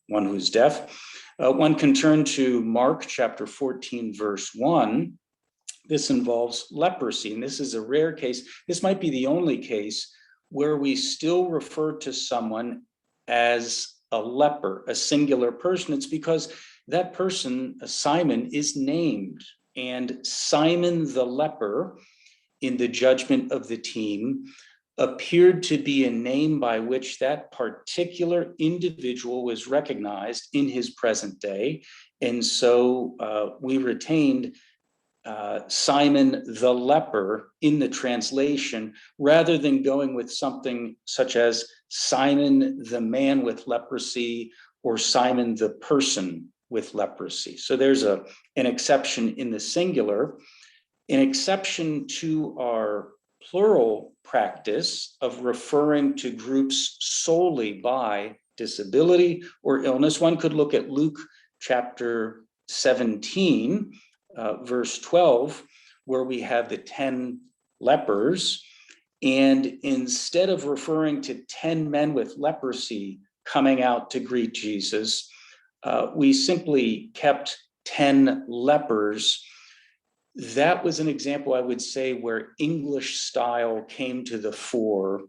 one who's deaf. One can turn to Mark chapter 14, verse 1. This involves leprosy, and this is a rare case. This might be the only case where we still refer to someone as a leper, a singular person. It's because that person, Simon, is named and Simon the leper, in the judgment of the team, appeared to be a name by which that particular individual was recognized in his present day. And so we retained Simon the leper in the translation, rather than going with something such as Simon the man with leprosy or Simon the person with leprosy. So there's an exception in the singular, an exception to our plural practice of referring to groups solely by disability or illness. One could look at Luke chapter 17, verse 12, where we have the 10 lepers. And instead of referring to 10 men with leprosy coming out to greet Jesus, we simply kept 10 lepers. That was an example, I would say, where English style came to the fore,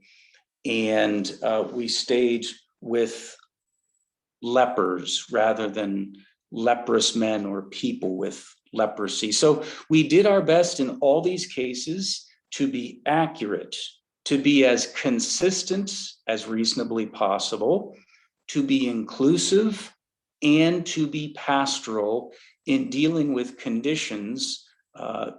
and we stayed with lepers rather than leprous men or people with leprosy. So we did our best in all these cases to be accurate, to be as consistent as reasonably possible, to be inclusive, and to be pastoral in dealing with conditions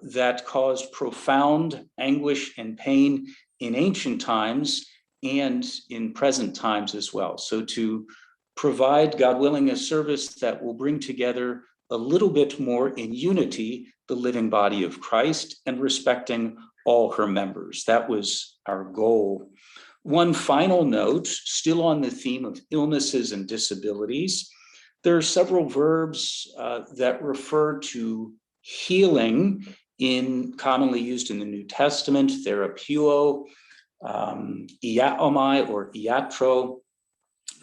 that caused profound anguish and pain in ancient times and in present times as well. So to provide, God willing, a service that will bring together a little bit more in unity the living body of Christ and respecting all her members. That was our goal. One final note, still on the theme of illnesses and disabilities, there are several verbs that refer to healing commonly used in the New Testament: therapeuo, iaomai or iatro,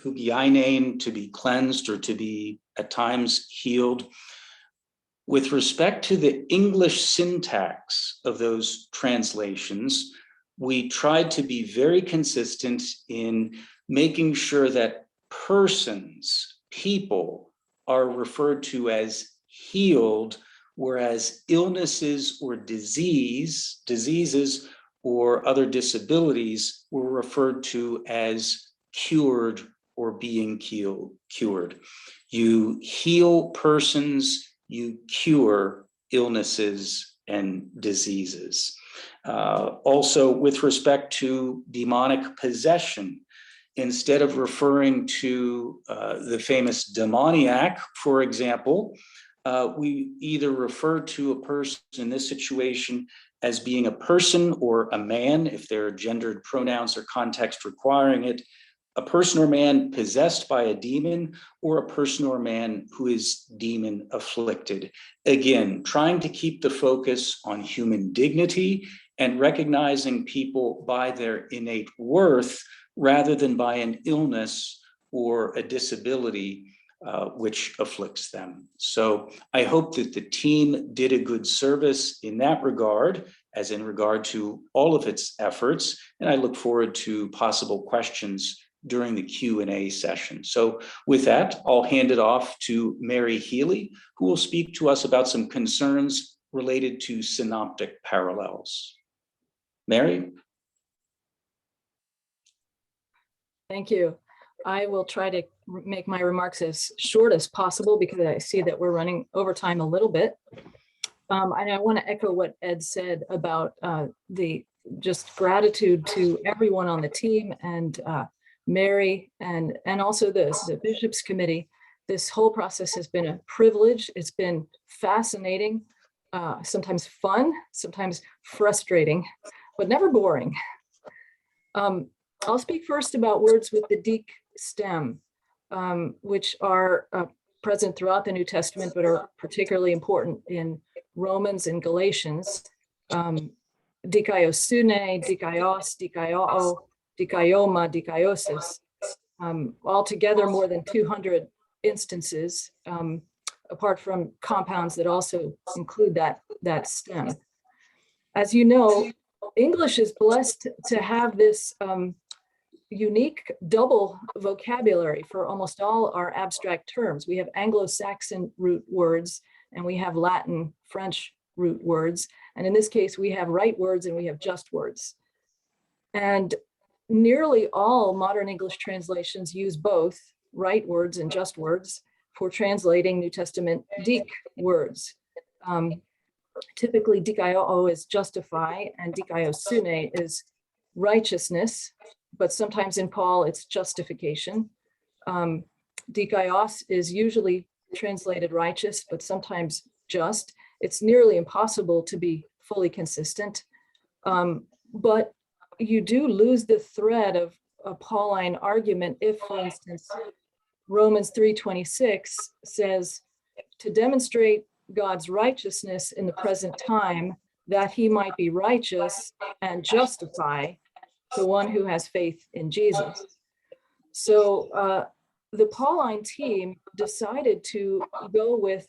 hugiainein, to be cleansed or to be at times healed. With respect to the English syntax of those translations, we tried to be very consistent in making sure that persons, people, are referred to as healed, whereas illnesses or diseases or other disabilities were referred to as cured or being cured. You heal persons, you cure illnesses and diseases. Also, with respect to demonic possession, instead of referring to the famous demoniac, for example, we either refer to a person in this situation as being a person or a man, if there are gendered pronouns or context requiring it, a person or man possessed by a demon, or a person or man who is demon afflicted. Again, trying to keep the focus on human dignity and recognizing people by their innate worth rather than by an illness or a disability which afflicts them. So I hope that the team did a good service in that regard, as in regard to all of its efforts, and I look forward to possible questions during the Q&A session. So with that, I'll hand it off to Mary Healy, who will speak to us about some concerns related to synoptic parallels. Mary? Thank you. I will try to make my remarks as short as possible because I see that we're running over time a little bit. And I want to echo what Ed said about the just gratitude to everyone on the team and Mary and also the Bishops Committee. This whole process has been a privilege. It's been fascinating, sometimes fun, sometimes frustrating, but never boring. I'll speak first about words with the Deke stem, which are present throughout the New Testament, but are particularly important in Romans and Galatians. Dikaiosune, dikaios, dikaioo, dikaioma, dikaiosis. Altogether more than 200 instances, apart from compounds that also include that stem. As you know, English is blessed to have this unique double vocabulary for almost all our abstract terms. We have Anglo-Saxon root words and we have Latin, French root words. And in this case, we have right words and we have just words. And nearly all modern English translations use both right words and just words for translating New Testament dik words. Typically, dikaio is justify and dikaiosune is righteousness, but sometimes in Paul it's justification. Dikaios is usually translated righteous, but sometimes just. It's nearly impossible to be fully consistent. But you do lose the thread of a Pauline argument if, for instance, Romans 3:26 says, to demonstrate God's righteousness in the present time, that he might be righteous and justify the one who has faith in Jesus. So the Pauline team decided to go with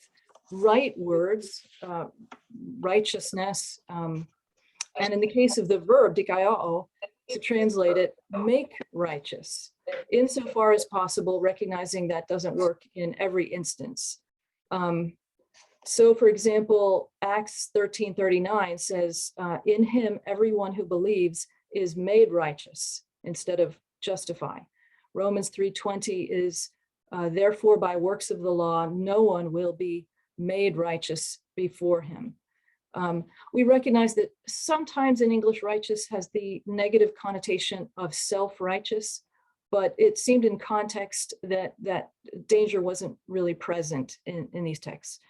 right words, righteousness, and in the case of the verb dikaiō, to translate it, make righteous, insofar as possible, recognizing that doesn't work in every instance. So for example, Acts 13:39 says, in him, everyone who believes is made righteous instead of justify. Romans 3:20 is, therefore by works of the law, no one will be made righteous before him. We recognize that sometimes in English righteous has the negative connotation of self-righteous, but it seemed in context that that danger wasn't really present in these texts.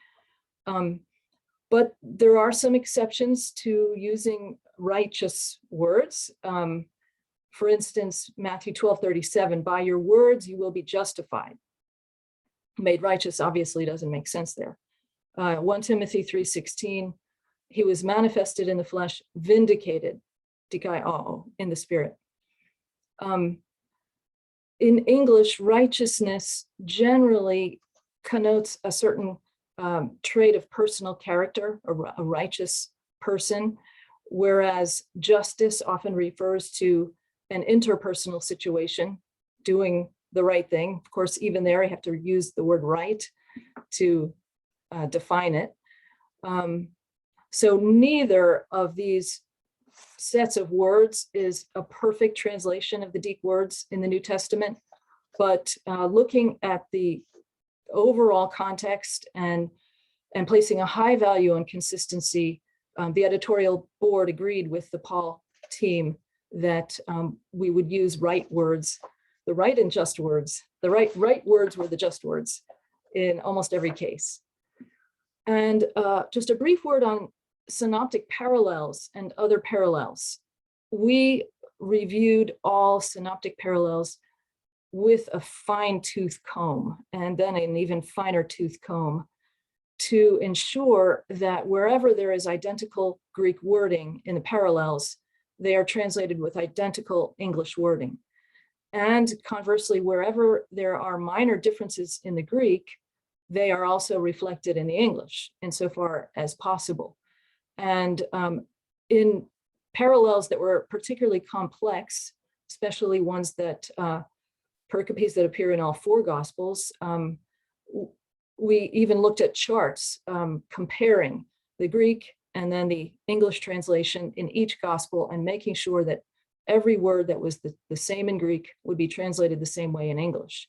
But there are some exceptions to using righteous words. For instance, Matthew 12:37, by your words you will be justified. Made righteous obviously doesn't make sense there. 1 Timothy 3:16, he was manifested in the flesh, vindicated, dikaiō, in the spirit. In English, righteousness generally connotes a certain trait of personal character, a righteous person, whereas justice often refers to an interpersonal situation, doing the right thing. Of course, even there, I have to use the word right to define it. So neither of these sets of words is a perfect translation of the dik words in the New Testament, but looking at the overall context and placing a high value on consistency, the editorial board agreed with the Paul team that we would use right words, the right and just words. The right words were the just words in almost every case. And just a brief word on synoptic parallels and other parallels. We reviewed all synoptic parallels with a fine-tooth comb, and then an even finer tooth comb, to ensure that wherever there is identical Greek wording in the parallels, they are translated with identical English wording. And conversely, wherever there are minor differences in the Greek, they are also reflected in the English insofar as possible. And in parallels that were particularly complex, especially ones that pericopes that appear in all four Gospels, we even looked at charts comparing the Greek and then the English translation in each Gospel and making sure that every word that was the same in Greek would be translated the same way in English.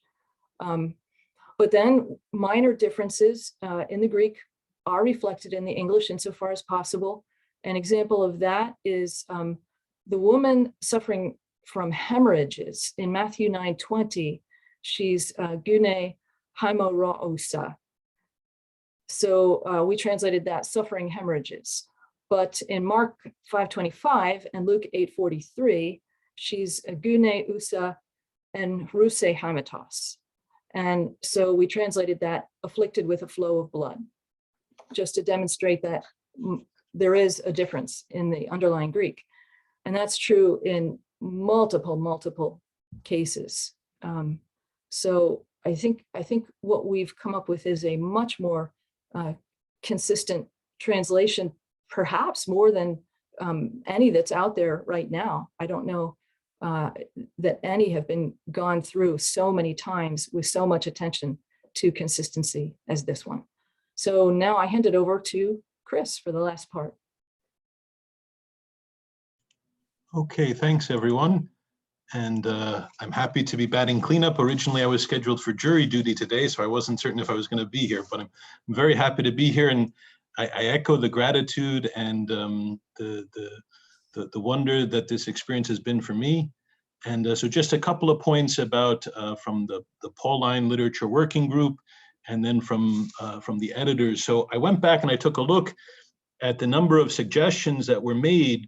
But then minor differences in the Greek are reflected in the English insofar as possible. An example of that is the woman suffering from hemorrhages in Matthew 9:20. She's gune haemorrhoisa. So we translated that suffering hemorrhages. But in Mark 5:25 and Luke 8:43, she's gune usa and ruse haematos. And so we translated that afflicted with a flow of blood, just to demonstrate that there is a difference in the underlying Greek. And that's true in multiple cases. So I think what we've come up with is a much more consistent translation, perhaps more than any that's out there right now. I don't know that any have been gone through so many times with so much attention to consistency as this one. So now I hand it over to Chris for the last part. Okay, thanks everyone. And I'm happy to be batting cleanup. Originally, I was scheduled for jury duty today, so I wasn't certain if I was going to be here, but I'm very happy to be here. And I echo the gratitude and the wonder that this experience has been for me. And so just a couple of points about from the Pauline Literature Working Group and then from the editors. So I went back and I took a look at the number of suggestions that were made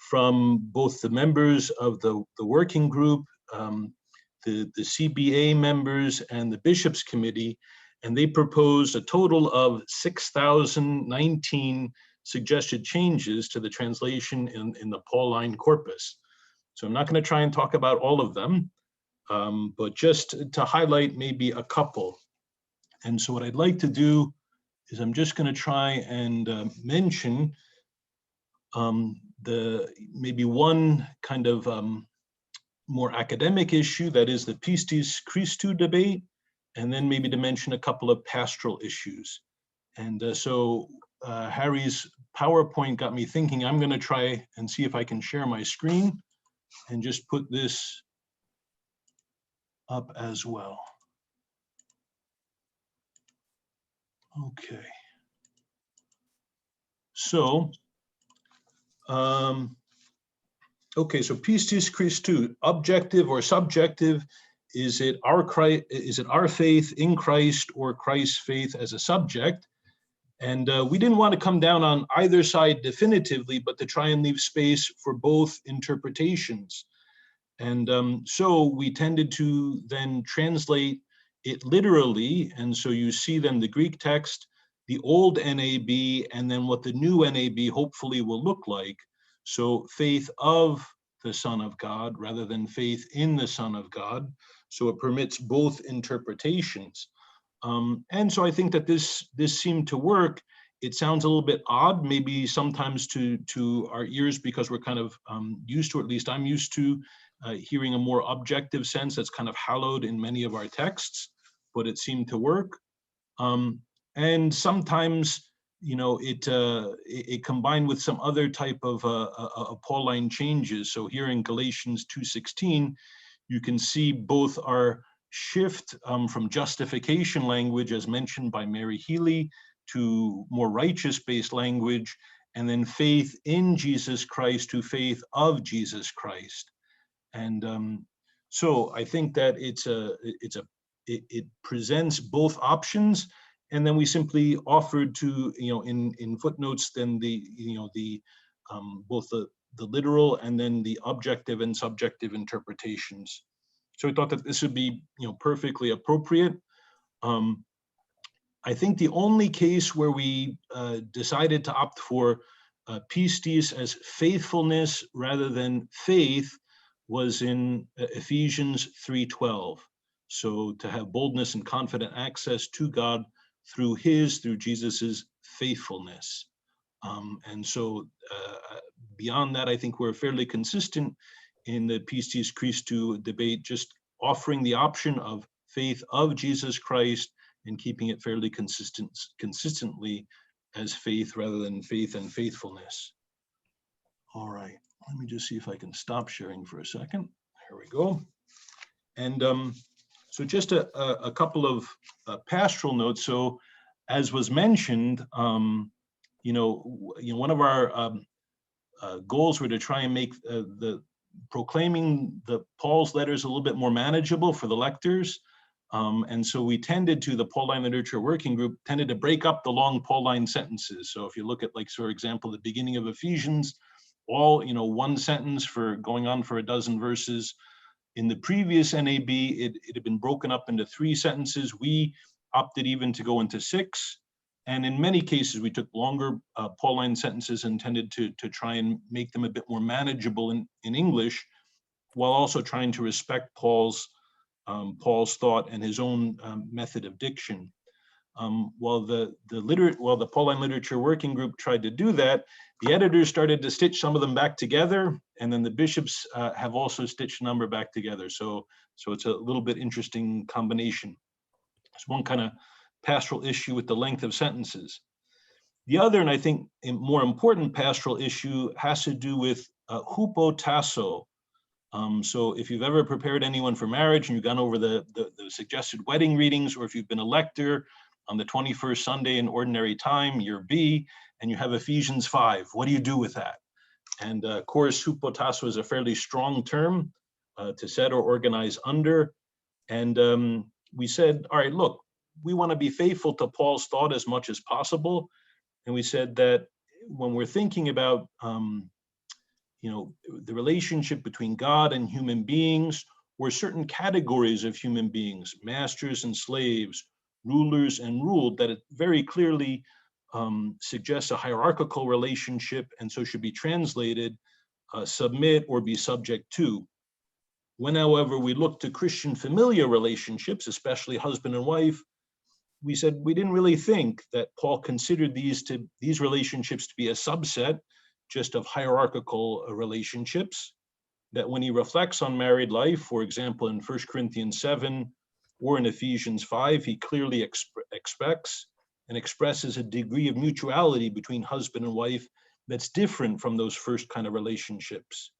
from both the members of the working group, the CBA members and the Bishops Committee, and they proposed a total of 6,019 suggested changes to the translation in the Pauline corpus. So I'm not going to try and talk about all of them, but just to highlight maybe a couple. And so what I'd like to do is I'm just going to try and mention maybe one kind of more academic issue, that is the Pistis Christou debate, and then maybe to mention a couple of pastoral issues. And so Harry's PowerPoint got me thinking I'm going to try and see if I can share my screen and just put this up as well. Okay. So, okay, so Pistis Christou, objective or subjective, is it our faith in Christ or Christ's faith as a subject? And we didn't want to come down on either side definitively, but to try and leave space for both interpretations. And so we tended to then translate it literally. And so you see then the Greek text, the old NAB, and then what the new NAB hopefully will look like. So faith of the Son of God rather than faith in the Son of God. So it permits both interpretations. And so I think that this seemed to work. It sounds a little bit odd, maybe sometimes to our ears, because we're kind of used to, or at least I'm used to, hearing a more objective sense that's kind of hallowed in many of our texts, but it seemed to work. And sometimes, you know, it combined with some other type of Pauline changes. So here in Galatians 2:16, you can see both our shift from justification language, as mentioned by Mary Healy, to more righteous-based language, and then faith in Jesus Christ to faith of Jesus Christ. And so I think that it presents both options. And then we simply offered to, you know, in footnotes, then both the literal and then the objective and subjective interpretations. So we thought that this would be, you know, perfectly appropriate. I think the only case where we decided to opt for pistis as faithfulness rather than faith was in Ephesians 3:12. So to have boldness and confident access to God through Jesus's faithfulness. And so beyond that, I think we're fairly consistent in the Pistis Christou debate, just offering the option of faith of Jesus Christ and keeping it fairly consistently as faith rather than faith and faithfulness. All right, let me just see if I can stop sharing for a second. Here we go. And so just a couple of pastoral notes. So as was mentioned, you know, one of our goals were to try and make proclaiming Paul's letters a little bit more manageable for the lectors. And so we tended to, the Pauline Literature Working Group tended to break up the long Pauline sentences. So if you look at, like, for example, the beginning of Ephesians, all, you know, one sentence for going on for a dozen verses. In the previous NAB, it had been broken up into 3 sentences. We opted even to go into 6. And in many cases, we took longer Pauline sentences and tended to try and make them a bit more manageable in English, while also trying to respect Paul's thought and his own method of diction. While the Pauline Literature Working Group tried to do that, the editors started to stitch some of them back together, and then the bishops have also stitched a number back together. So it's a little bit interesting combination. It's one kind of pastoral issue with the length of sentences. The other, and I think a more important pastoral issue, has to do with hupotasso. So if you've ever prepared anyone for marriage and you've gone over the suggested wedding readings, or if you've been a lector on the 21st Sunday in ordinary time, year B, and you have Ephesians 5, what do you do with that? And of course, hupotasso is a fairly strong term to set or organize under. And we said, all right, look, we want to be faithful to Paul's thought as much as possible. And we said that when we're thinking about the relationship between God and human beings, or certain categories of human beings, masters and slaves, rulers and ruled, that it very clearly suggests a hierarchical relationship, and so should be translated submit or be subject to. When, however, we look to Christian familial relationships, especially husband and wife, we said we didn't really think that Paul considered these relationships to be a subset just of hierarchical relationships, that when he reflects on married life, for example, in 1 Corinthians 7 or in Ephesians 5, he clearly expects and expresses a degree of mutuality between husband and wife that's different from those first kind of relationships.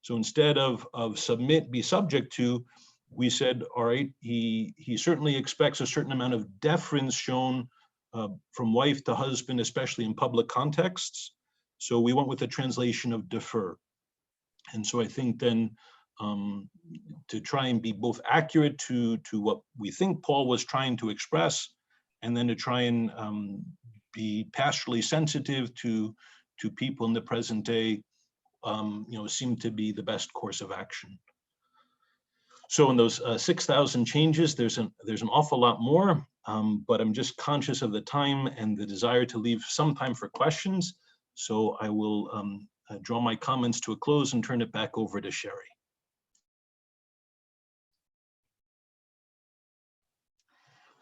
So instead of submit, be subject to, we said, all right, he certainly expects a certain amount of deference shown from wife to husband, especially in public contexts. So we went with the translation of defer. And so I think then to try and be both accurate to what we think Paul was trying to express, and then to try and be pastorally sensitive to people in the present day, seemed to be the best course of action. So in those 6,000 changes, there's an awful lot more, but I'm just conscious of the time and the desire to leave some time for questions. So I will draw my comments to a close and turn it back over to Sherri.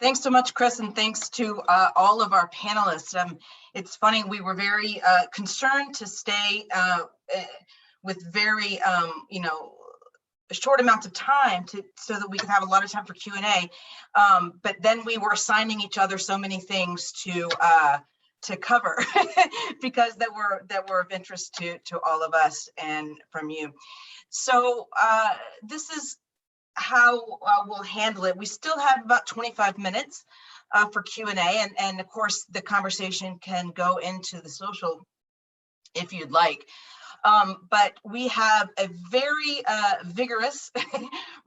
Thanks so much, Chris, and thanks to all of our panelists. It's funny, we were very concerned to stay with very, short amounts of time so that we could have a lot of time for Q&A. But then we were assigning each other so many things to cover because that were of interest to all of us and from you. So this is how we'll handle it. We still have about 25 minutes for Q&A, and of course the conversation can go into the social if you'd like. But we have a very vigorous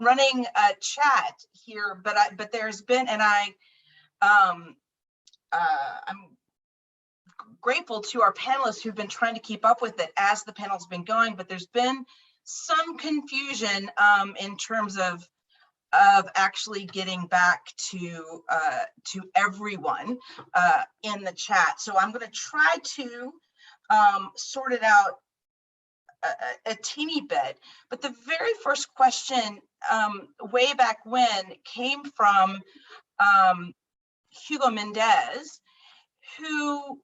running chat here, but there's been, and I'm grateful to our panelists who've been trying to keep up with it as the panel's been going, but there's been some confusion in terms of actually getting back to everyone in the chat. So I'm going to try to sort it out a teeny bit. But the very first question way back when came from Hugo Mendez, who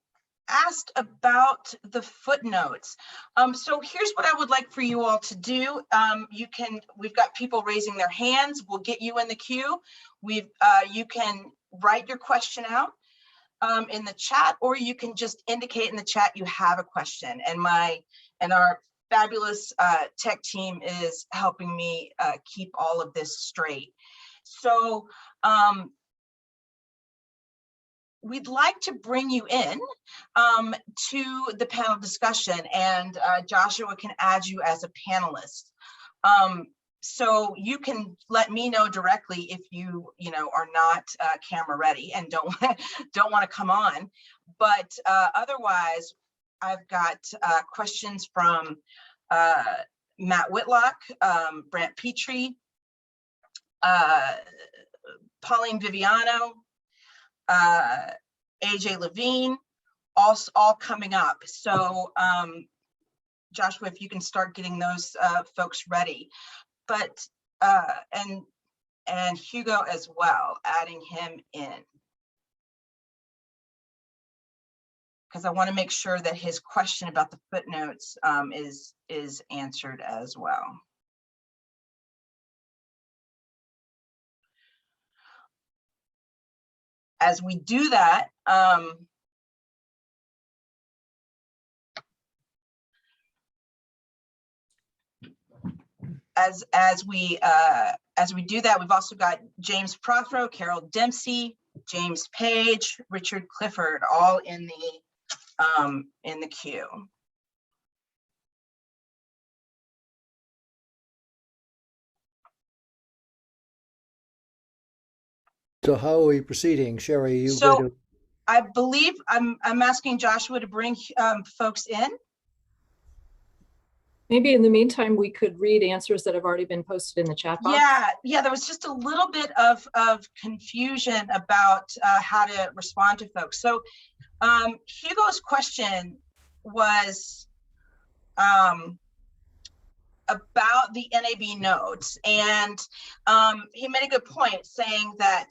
asked about the footnotes. So here's what I would like for you all to do. We've got people raising their hands. We'll get you in the queue. You can write your question out in the chat, or you can just indicate in the chat you have a question. And our fabulous tech team is helping me keep all of this straight. So we'd like to bring you in to the panel discussion, and Joshua can add you as a panelist. So you can let me know directly if you are not camera ready and don't want to come on. But otherwise, I've got questions from Matt Whitlock, Brant Petrie, Pauline Viviano, AJ Levine, all coming up. So Joshua, if you can start getting those folks ready, but and Hugo as well, adding him in, because I want to make sure that his question about the footnotes is answered as well. as we do that, as we do that, we've also got James Prothero, Carol Dempsey, James Page, Richard Clifford, all in the queue. So how are we proceeding, Sherri? You So going to... I believe I'm asking Joshua to bring folks in. Maybe in the meantime, we could read answers that have already been posted in the chat box. Yeah, there was just a little bit of confusion about how to respond to folks. So Hugo's question was about the NAB notes, and he made a good point saying that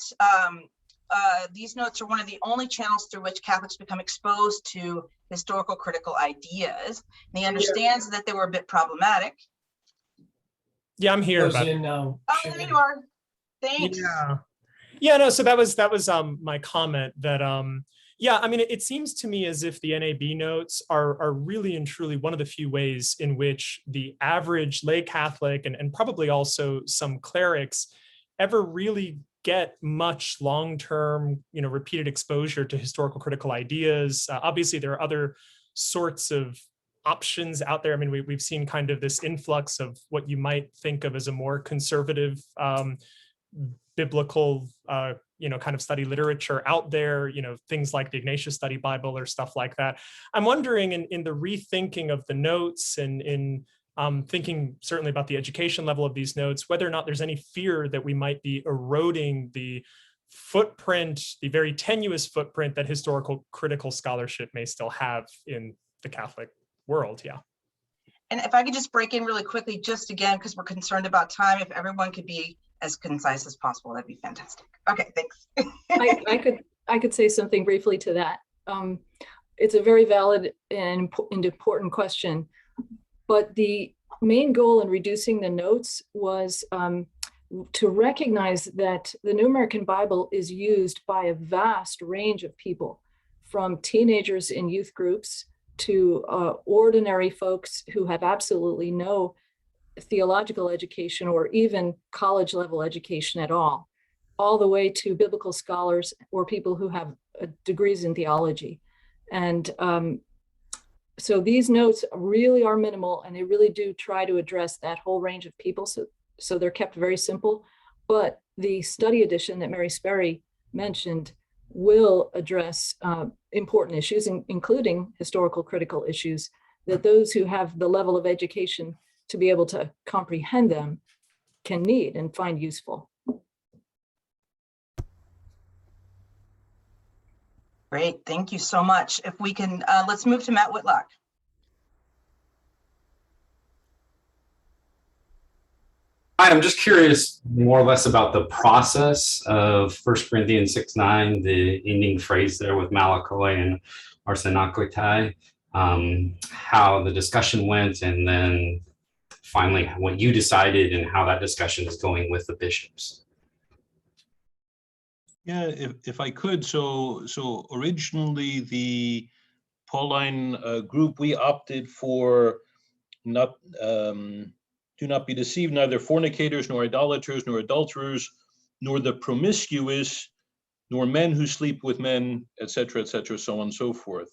these notes are one of the only channels through which Catholics become exposed to historical critical ideas. And he understands that they were a bit problematic. Yeah, I'm here. Oh, there you are. Thanks. Yeah, no, so that was my comment that yeah, I mean, it seems to me as if the NAB notes are really and truly one of the few ways in which the average lay Catholic and probably also some clerics ever really get much long-term, repeated exposure to historical critical ideas. Obviously, there are other sorts of options out there. I mean, we've seen kind of this influx of what you might think of as a more conservative biblical, kind of study literature out there, things like the Ignatius Study Bible or stuff like that. I'm wondering in the rethinking of the notes and in thinking certainly about the education level of these notes, whether or not there's any fear that we might be eroding the footprint, the very tenuous footprint that historical critical scholarship may still have in the Catholic world. Yeah. And if I could just break in really quickly, just again, because we're concerned about time, if everyone could be as concise as possible, that'd be fantastic. Okay, thanks. I could say something briefly to that. It's a very valid and important question, but the main goal in reducing the notes was to recognize that the New American Bible is used by a vast range of people, from teenagers in youth groups to ordinary folks who have absolutely no theological education or even college level education at all the way to biblical scholars or people who have degrees in theology. And so these notes really are minimal, and they really do try to address that whole range of people. So they're kept very simple, but the study edition that Mary Sperry mentioned will address important issues, including historical critical issues, that those who have the level of education to be able to comprehend them can need and find useful. Great, thank you so much. If we can, let's move to Matt Whitlock. Hi, I'm just curious more or less about the process of 1 Corinthians 6:9, the ending phrase there with Malakoi and Arsenokoitai, how the discussion went, and then finally what you decided and how that discussion is going with the bishops. Yeah, if I could, so originally the Pauline group, we opted for not do not be deceived, neither fornicators, nor idolaters, nor adulterers, nor the promiscuous, nor men who sleep with men, etc., so on and so forth.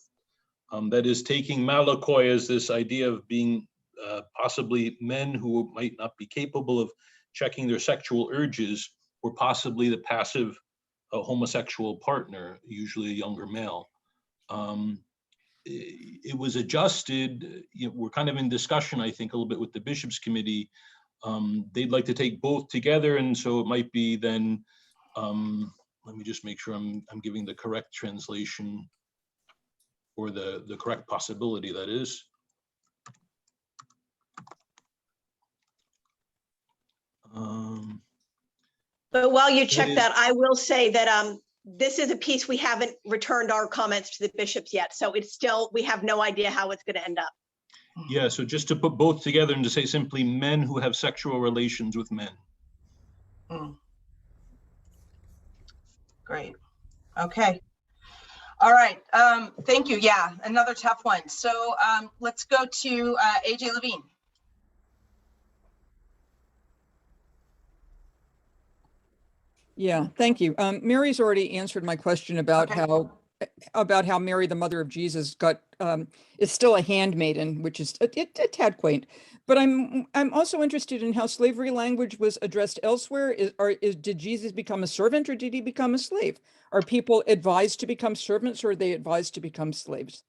That is taking Malakoi as this idea of being possibly men who might not be capable of checking their sexual urges, or possibly the passive homosexual partner, usually a younger male. It was adjusted. We're kind of in discussion, I think, a little bit with the Bishops' Committee. They'd like to take both together, and so it might be then, let me just make sure I'm giving the correct translation, or the correct possibility, that is. But while you check that, I will say that this is a piece we haven't returned our comments to the bishops yet. So it's still, we have no idea how it's going to end up. Yeah, so just to put both together and to say simply men who have sexual relations with men. Great. Okay. All right. Thank you. Yeah, another tough one. So let's go to AJ Levine. Yeah, thank you. Mary's already answered my question about Okay. how Mary, the mother of Jesus, got is still a handmaiden, which is a tad quaint. But I'm also interested in how slavery language was addressed elsewhere. Did Jesus become a servant or did he become a slave? Are people advised to become servants or are they advised to become slaves?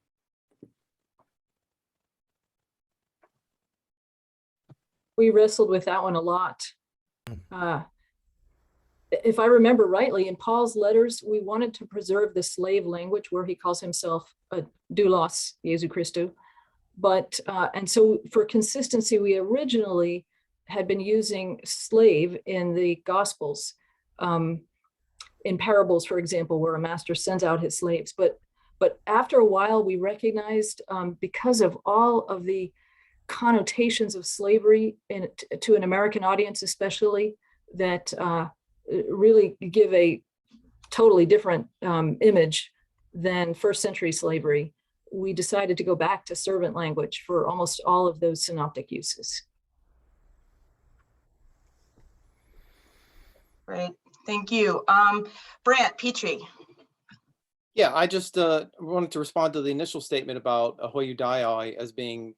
We wrestled with that one a lot. If I remember rightly, in Paul's letters, we wanted to preserve the slave language where he calls himself a doulos, Jesu Christou. But, and so for consistency, we originally had been using slave in the Gospels, in parables, for example, where a master sends out his slaves. But after a while, we recognized, because of all of the connotations of slavery to an American audience, especially, that really give a totally different image than first century slavery, we decided to go back to servant language for almost all of those synoptic uses. Great. Thank you. Brant Petrie. Yeah, I just wanted to respond to the initial statement about Ahoy Dai as being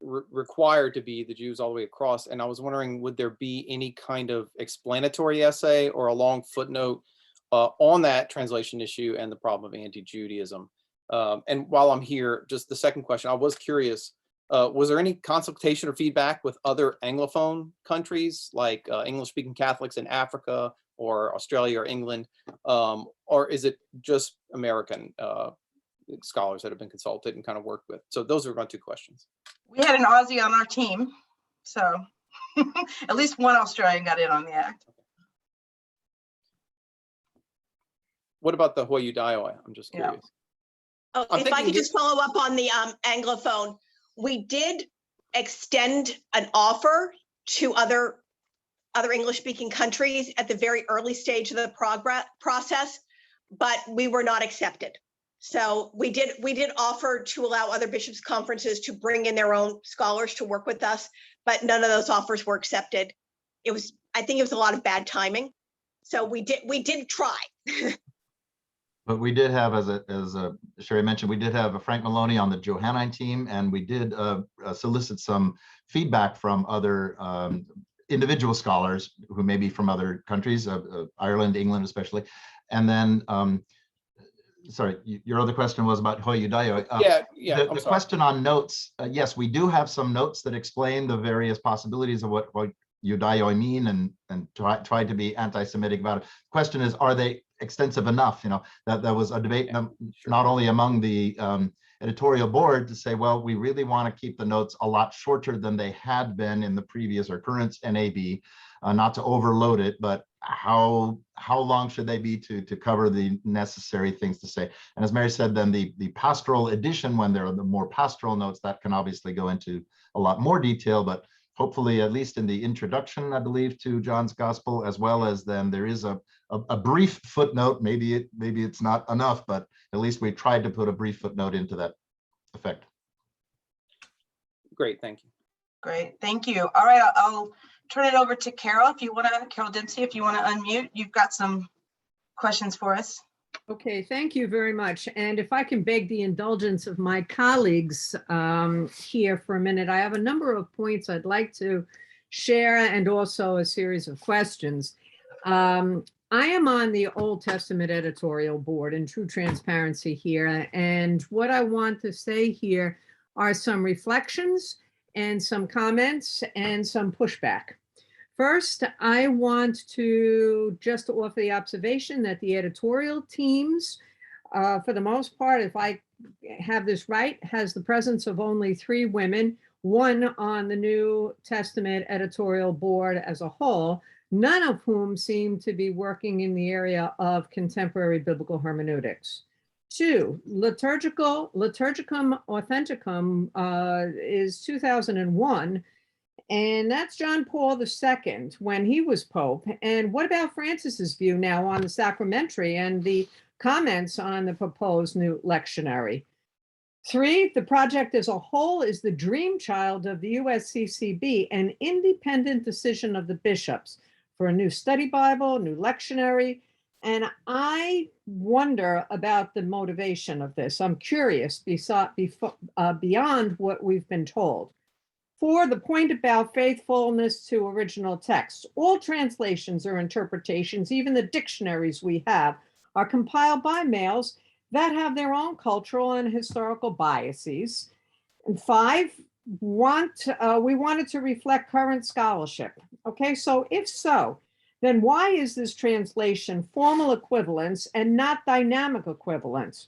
required to be the Jews all the way across. And I was wondering, would there be any kind of explanatory essay or a long footnote on that translation issue and the problem of anti-Judaism? And while I'm here, just the second question, I was curious, was there any consultation or feedback with other Anglophone countries like English-speaking Catholics in Africa or Australia or England? Or is it just American scholars that have been consulted and kind of worked with? So those are my two questions. We had an Aussie on our team, so at least one Australian got in on the act. What about the Hoyu Daioi? I'm just curious. Oh, if I could just follow up on the Anglophone, we did extend an offer to other English-speaking countries at the very early stage of the process, but we were not accepted. So we did offer to allow other bishops' conferences to bring in their own scholars to work with us, but none of those offers were accepted. I think it was a lot of bad timing. So we did try. But we did have, as Sherri mentioned, we did have a Frank Maloney on the Johannine team, and we did solicit some feedback from other individual scholars who may be from other countries, Ireland, England especially. And then, sorry, your other question was about Hoyu Daioi. The question on notes, yes, we do have some notes that explain the various possibilities of what Hoyu Daioi mean and try to be anti-Semitic about it. The question is, are they extensive enough? You know, that was a debate not only among the editorial board to say, well, we really want to keep the notes a lot shorter than they had been in the previous or current NAB, not to overload it, but how long should they be to cover the necessary things to say? And as Mary said, then the pastoral edition, when there are the more pastoral notes, that can obviously go into a lot more detail, but hopefully, at least in the introduction, I believe, to John's Gospel, as well as then there is a brief footnote. Maybe it's not enough, but at least we tried to put a brief footnote into that effect. Great, thank you. Great, thank you. All right, I'll turn it over to Carol if you want to, Carol Dempsey, if you want to unmute. You've got some questions for us. Okay, thank you very much. And if I can beg the indulgence of my colleagues here for a minute, I have a number of points I'd like to share and also a series of questions. I am on the Old Testament editorial board, in true transparency here. And what I want to say here are some reflections and some comments and some pushback. First, I want to just offer the observation that the editorial teams, for the most part, if I have this right, has the presence of only 3 women, 1 on the New Testament editorial board as a whole, none of whom seem to be working in the area of contemporary biblical hermeneutics. 2, Liturgicum Authenticum is 2001. And that's John Paul II when he was Pope. And what about Francis's view now on the sacramentary and the comments on the proposed new lectionary. 3, the project as a whole is the dream child of the USCCB, an independent decision of the bishops for a new study Bible, new lectionary. And I wonder about the motivation of this. I'm curious beyond what we've been told. 4, the point about faithfulness to original text. All translations or interpretations, even the dictionaries we have, are compiled by males that have their own cultural and historical biases. And 5, we wanted to reflect current scholarship. Okay, so if so, then why is this translation formal equivalence and not dynamic equivalence?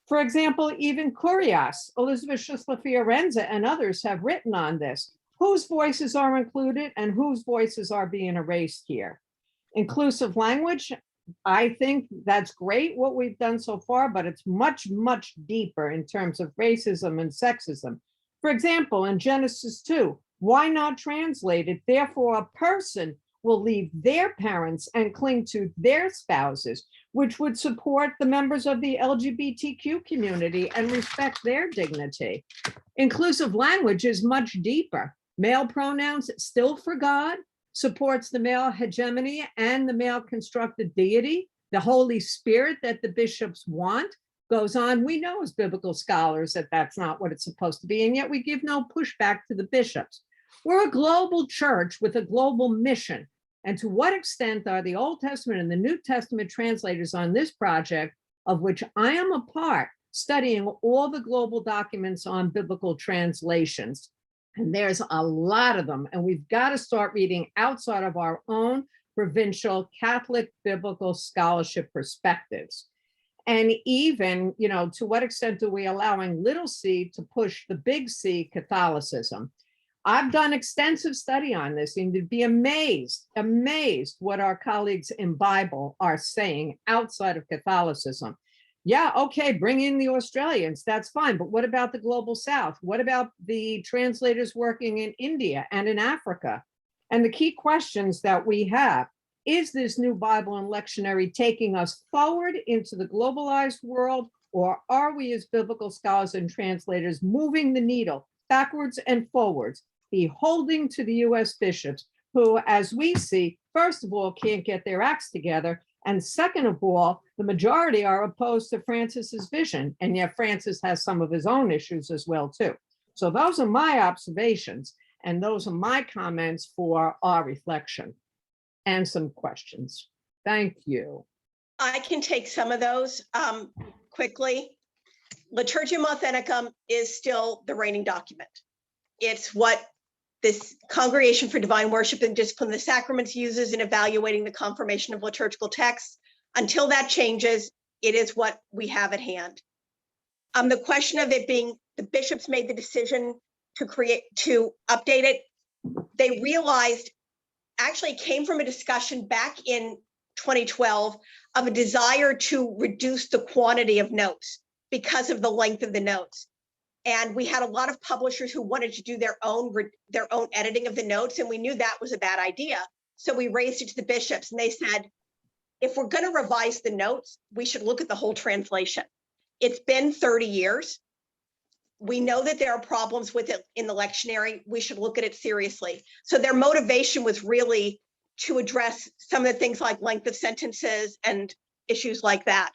For example, even Curias, Elizabeth Schussler Fiorenza, and others have written on this. Whose voices are included and whose voices are being erased here? Inclusive language, I think that's great what we've done so far, but it's much, much deeper in terms of racism and sexism. For example, in Genesis 2, why not translate it? Therefore, a person will leave their parents and cling to their spouses, which would support the members of the LGBTQ community and respect their dignity. Inclusive language is much deeper. Male pronouns, still for God, supports the male hegemony and the male constructed deity. The Holy Spirit that the bishops want goes on. We know as biblical scholars that that's not what it's supposed to be, and yet we give no pushback to the bishops. We're a global church with a global mission. And to what extent are the Old Testament and the New Testament translators on this project, of which I am a part, studying all the global documents on biblical translations? And there's a lot of them, and we've got to start reading outside of our own provincial Catholic biblical scholarship perspectives. And even, to what extent are we allowing little c to push the big C, Catholicism? I've done extensive study on this, and to be amazed what our colleagues in Bible are saying outside of Catholicism. Yeah, okay, bring in the Australians, that's fine, but what about the global South? What about the translators working in India and in Africa? And the key questions that we have, is this new Bible and lectionary taking us forward into the globalized world, or are we as biblical scholars and translators moving the needle backwards and forwards, beholding to the US bishops, who, as we see, first of all, can't get their acts together, and second of all, the majority are opposed to Francis's vision, and yet Francis has some of his own issues as well, too. So those are my observations, and those are my comments for our reflection and some questions. Thank you. I can take some of those quickly. Liturgium Authenticum is still the reigning document. It's what this Congregation for Divine Worship and Discipline of the Sacraments uses in evaluating the confirmation of liturgical texts. Until that changes, it is what we have at hand. The question of it being the bishops made the decision to update it, they realized actually came from a discussion back in 2012 of a desire to reduce the quantity of notes because of the length of the notes. And we had a lot of publishers who wanted to do their own editing of the notes, and we knew that was a bad idea. So we raised it to the bishops, and they said, if we're going to revise the notes, we should look at the whole translation. It's been 30 years. We know that there are problems with it in the lectionary. We should look at it seriously. So their motivation was really to address some of the things like length of sentences and issues like that.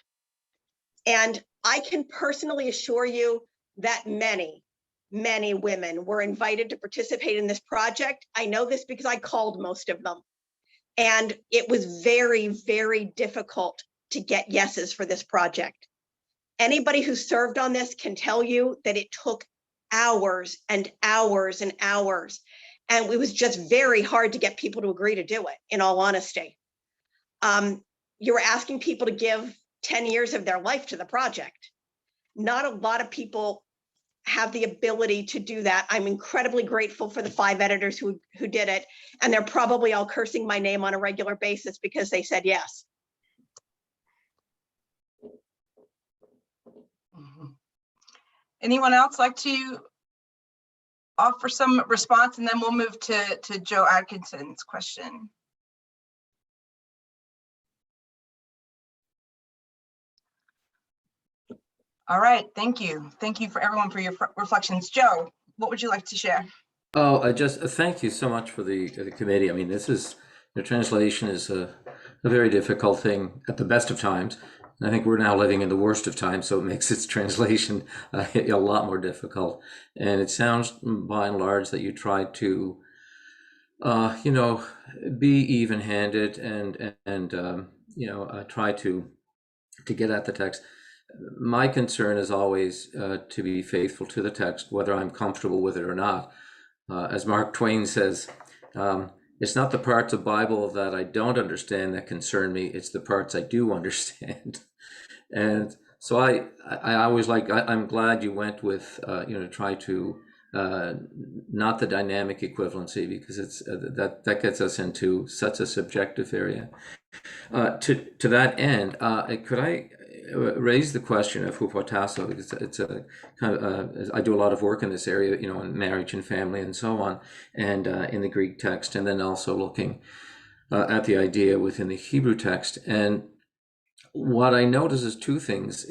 And I can personally assure you that many, many women were invited to participate in this project. I know this because I called most of them. And it was very, very difficult to get yeses for this project. Anybody who served on this can tell you that it took hours and hours and hours. And it was just very hard to get people to agree to do it, in all honesty. You were asking people to give 10 years of their life to the project. Not a lot of people have the ability to do that. I'm incredibly grateful for the 5 editors who did it. And they're probably all cursing my name on a regular basis because they said yes. Anyone else like to offer some response, and then we'll move to Joe Atkinson's question. All right, thank you. Thank you for everyone for your reflections. Joe, what would you like to share? Oh, I just thank you so much for the committee. I mean, this is, the translation is a very difficult thing at the best of times. And I think we're now living in the worst of times, so it makes its translation a lot more difficult. And it sounds, by and large, that you try to, you know, be even-handed and try to get at the text. My concern is always to be faithful to the text, whether I'm comfortable with it or not. As Mark Twain says, it's not the parts of Bible that I don't understand that concern me, it's the parts I do understand. And so I always I'm glad you went with, try to, not the dynamic equivalency, because it's that gets us into such a subjective area. To that end, could I raise the question of hupotasso, because it's a kind of I do a lot of work in this area, you know, in marriage and family and so on, and in the Greek text, and then also looking at the idea within the Hebrew text. And what I notice is two things,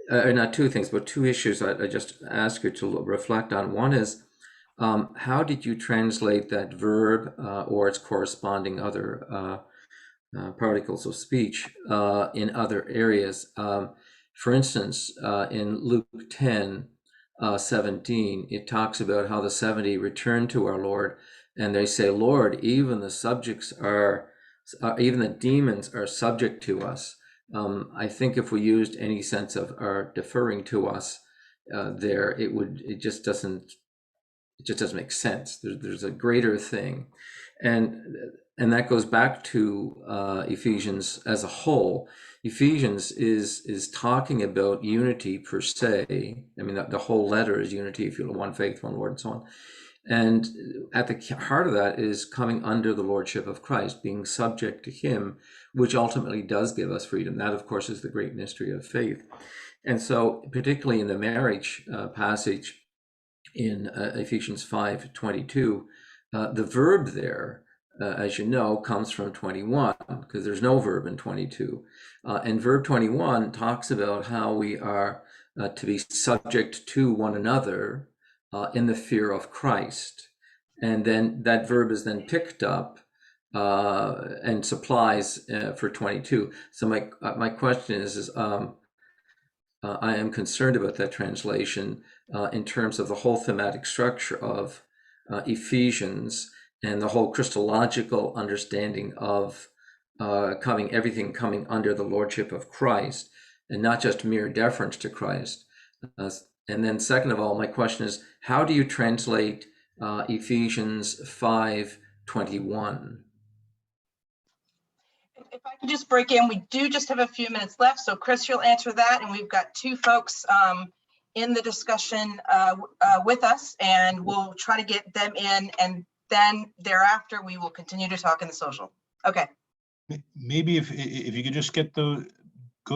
not two things, but two issues I just ask you to reflect on. One is, how did you translate that verb or its corresponding other particles of speech in other areas? For instance, in Luke 10:17, it talks about how the 70 returned to our Lord, and they say, "Lord, even the subjects even the demons are subject to us." I think if we used any sense of our deferring to us there, it just doesn't make sense. There's a greater thing, and that goes back to Ephesians as a whole. Ephesians is talking about unity per se. I mean, the whole letter is unity, if you will, one faith, one Lord, and so on. And at the heart of that is coming under the lordship of Christ, being subject to him, which ultimately does give us freedom. That, of course, is the great mystery of faith. And so, particularly in the marriage passage in Ephesians 5:22, the verb there, as you know, comes from 21, because there's no verb in 22. And verb 21 talks about how we are to be subject to one another in the fear of Christ. And then that verb is then picked up and supplies for 22. So my question is I am concerned about that translation in terms of the whole thematic structure of Ephesians and the whole Christological understanding of everything coming under the lordship of Christ, and not just mere deference to Christ. And then second of all, my question is, how do you translate Ephesians 5:21? If I can just break in, we do just have a few minutes left. So Chris, you'll answer that. And we've got two folks in the discussion with us, and we'll try to get them in. And then thereafter, we will continue to talk in the social. Okay. Maybe if you could just go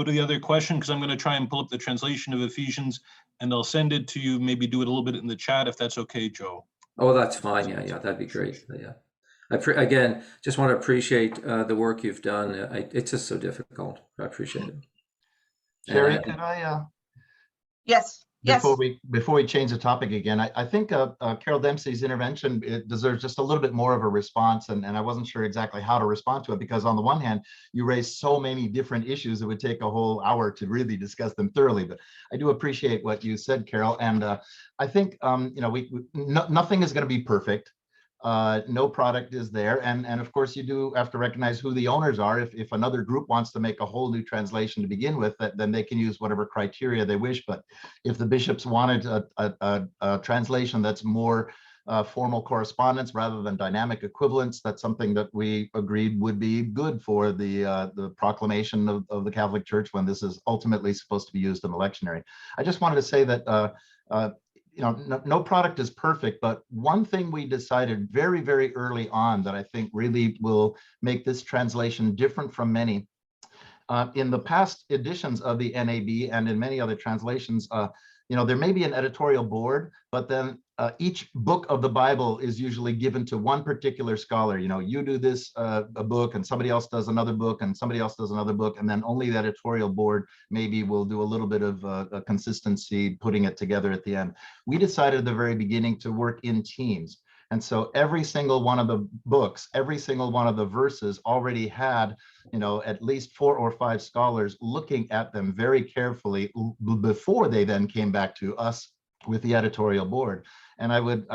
to the other question, because I'm going to try and pull up the translation of Ephesians, and I'll send it to you. Maybe do it a little bit in the chat, if that's okay, Joe. Oh, that's fine. Yeah, that'd be great. Yeah. Again, just want to appreciate the work you've done. It's just so difficult. I appreciate it. Sherri, could I? Yes. Before we change the topic again, I think Carol Dempsey's intervention, it deserves just a little bit more of a response, and I wasn't sure exactly how to respond to it, because on the one hand, you raised so many different issues, it would take a whole hour to really discuss them thoroughly. But I do appreciate what you said, Carol, and I think nothing is going to be perfect. No product is there, and of course you do have to recognize who the owners are. If another group wants to make a whole new translation to begin with, then they can use whatever criteria they wish. But if the bishops wanted a translation that's more formal correspondence rather than dynamic equivalence, that's something that we agreed would be good for the proclamation of the Catholic Church when this is ultimately supposed to be used in the lectionary. I just wanted to say that no product is perfect, but one thing we decided very, very early on that I think really will make this translation different from many. In the past editions of the NAB and in many other translations, there may be an editorial board, but then each book of the Bible is usually given to one particular scholar. You know, you do this a book, and somebody else does another book, and somebody else does another book, and then only the editorial board maybe will do a little bit of a consistency, putting it together at the end. We decided at the very beginning to work in teams. And so every single one of the books, every single one of the verses already had, you know, at least 4 or 5 scholars looking at them very carefully before they then came back to us with the editorial board. And I would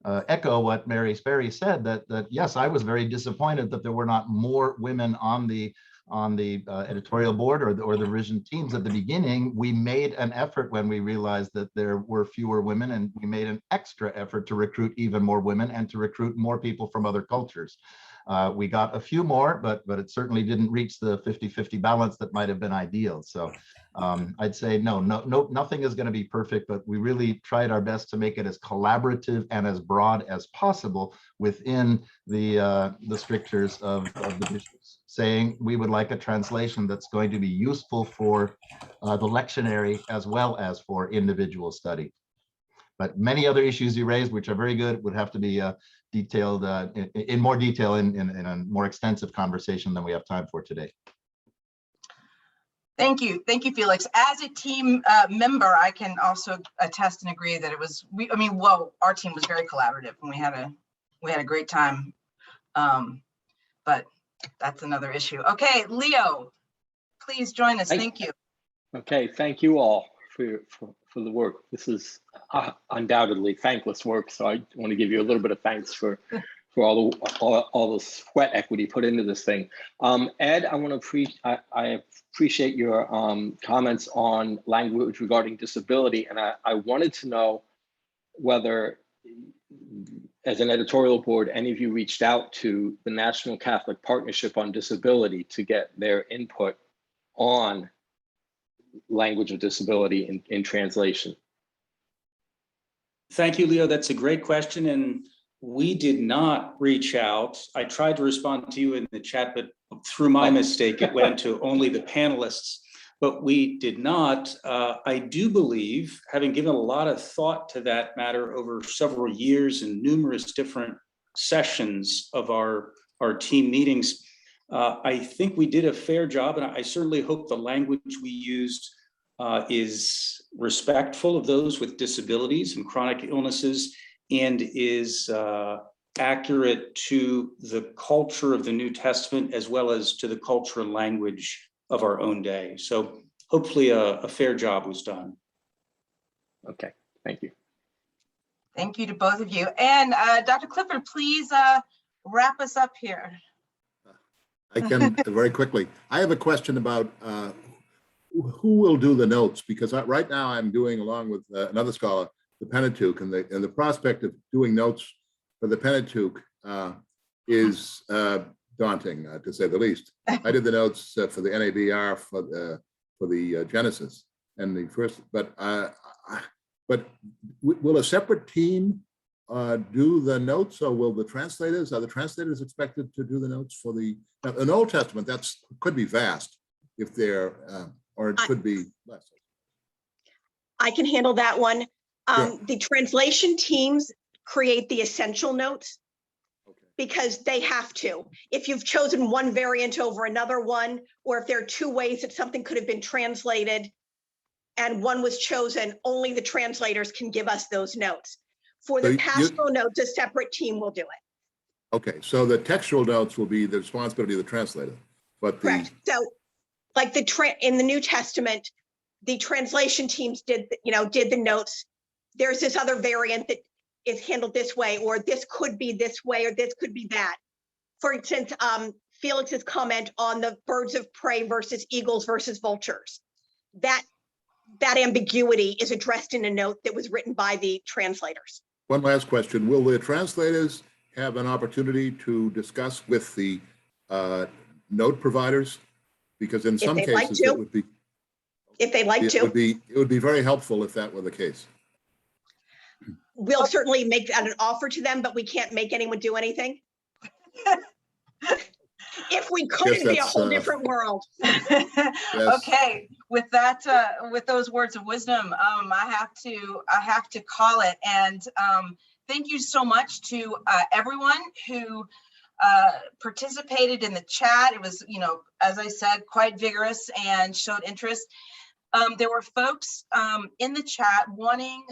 echo what Mary Sperry said, that yes, I was very disappointed that there were not more women on the editorial board or the revision teams at the beginning. We made an effort when we realized that there were fewer women, and we made an extra effort to recruit even more women and to recruit more people from other cultures. We got a few more, but it certainly didn't reach the 50-50 balance that might have been ideal. So I'd say nothing is going to be perfect, but we really tried our best to make it as collaborative and as broad as possible within the strictures of the bishops, saying we would like a translation that's going to be useful for the lectionary as well as for individual study. But many other issues you raised, which are very good, would have to be detailed in more detail in a more extensive conversation than we have time for today. Thank you, Felix. As a team member, I can also attest and agree that it was. Our team was very collaborative, and we had a great time. But that's another issue. Okay, Leo, please join us. Thank you. Okay, thank you all for the work. This is undoubtedly thankless work, so I want to give you a little bit of thanks for all the sweat equity put into this thing. Ed, I appreciate your comments on language regarding disability, and I wanted to know whether, as an editorial board, any of you reached out to the National Catholic Partnership on Disability to get their input on language of disability in translation. Thank you, Leo. That's a great question. And we did not reach out. I tried to respond to you in the chat, but through my mistake, it went to only the panelists, but we did not. I do believe, having given a lot of thought to that matter over several years and numerous different sessions of our team meetings, I think we did a fair job, and I certainly hope the language we used is respectful of those with disabilities and chronic illnesses, and is accurate to the culture of the New Testament as well as to the culture and language of our own day. So hopefully a fair job was done. Okay, thank you. Thank you to both of you. And Dr. Clifford, please wrap us up here. I can very quickly. I have a question about who will do the notes, because right now I'm doing, along with another scholar, the Pentateuch, and the prospect of doing notes for the Pentateuch is daunting, to say the least. I did the notes for the NABR for the Genesis and the first, but will a separate team do the notes, or will the translators? Are the translators expected to do the notes for an Old Testament? That could be vast, if they're, or it could be less. I can handle that one. Sure. The translation teams create the essential notes because they have to. If you've chosen one variant over another one, or if there are 2 ways that something could have been translated and one was chosen, only the translators can give us those notes. For the pastoral notes, a separate team will do it. Okay, so the textual notes will be the responsibility of the translator, but correct. So, like in the New Testament, the translation teams did the notes. There's this other variant that is handled this way, or this could be this way, or this could be that. For instance, Felix's comment on the birds of prey versus eagles versus vultures. That ambiguity is addressed in a note that was written by the translators. One last question. Will the translators have an opportunity to discuss with the note providers? Because in some cases it would be, if they'd like to, it would be very helpful if that were the case. We'll certainly make that an offer to them, but we can't make anyone do anything. If we could, it'd be a whole different world. Okay, with that, with those words of wisdom, I have to call it. And thank you so much to everyone who participated in the chat. It was, as I said, quite vigorous and showed interest. There were folks in the chat wanting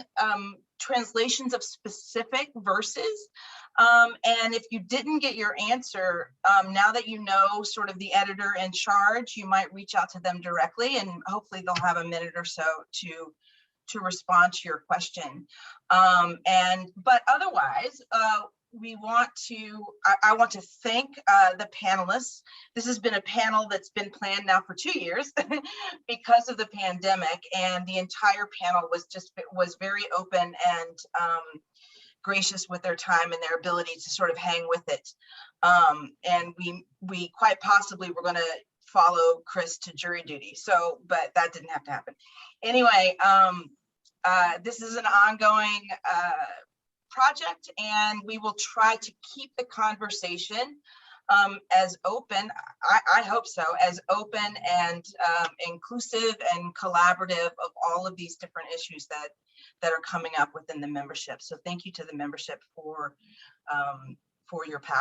translations of specific verses. And if you didn't get your answer, now that you know sort of the editor in charge, you might reach out to them directly, and hopefully they'll have a minute or so to respond to your question. But otherwise, I want to thank the panelists. This has been a panel that's been planned now for 2 years because of the pandemic, and the entire panel was very open and gracious with their time and their ability to sort of hang with it. And we quite possibly were going to follow Chris to jury duty. But that didn't have to happen. Anyway, this is an ongoing project, and we will try to keep the conversation as open, I hope so, as open and inclusive and collaborative of all of these different issues that are coming up within the membership. So thank you to the membership for your passion.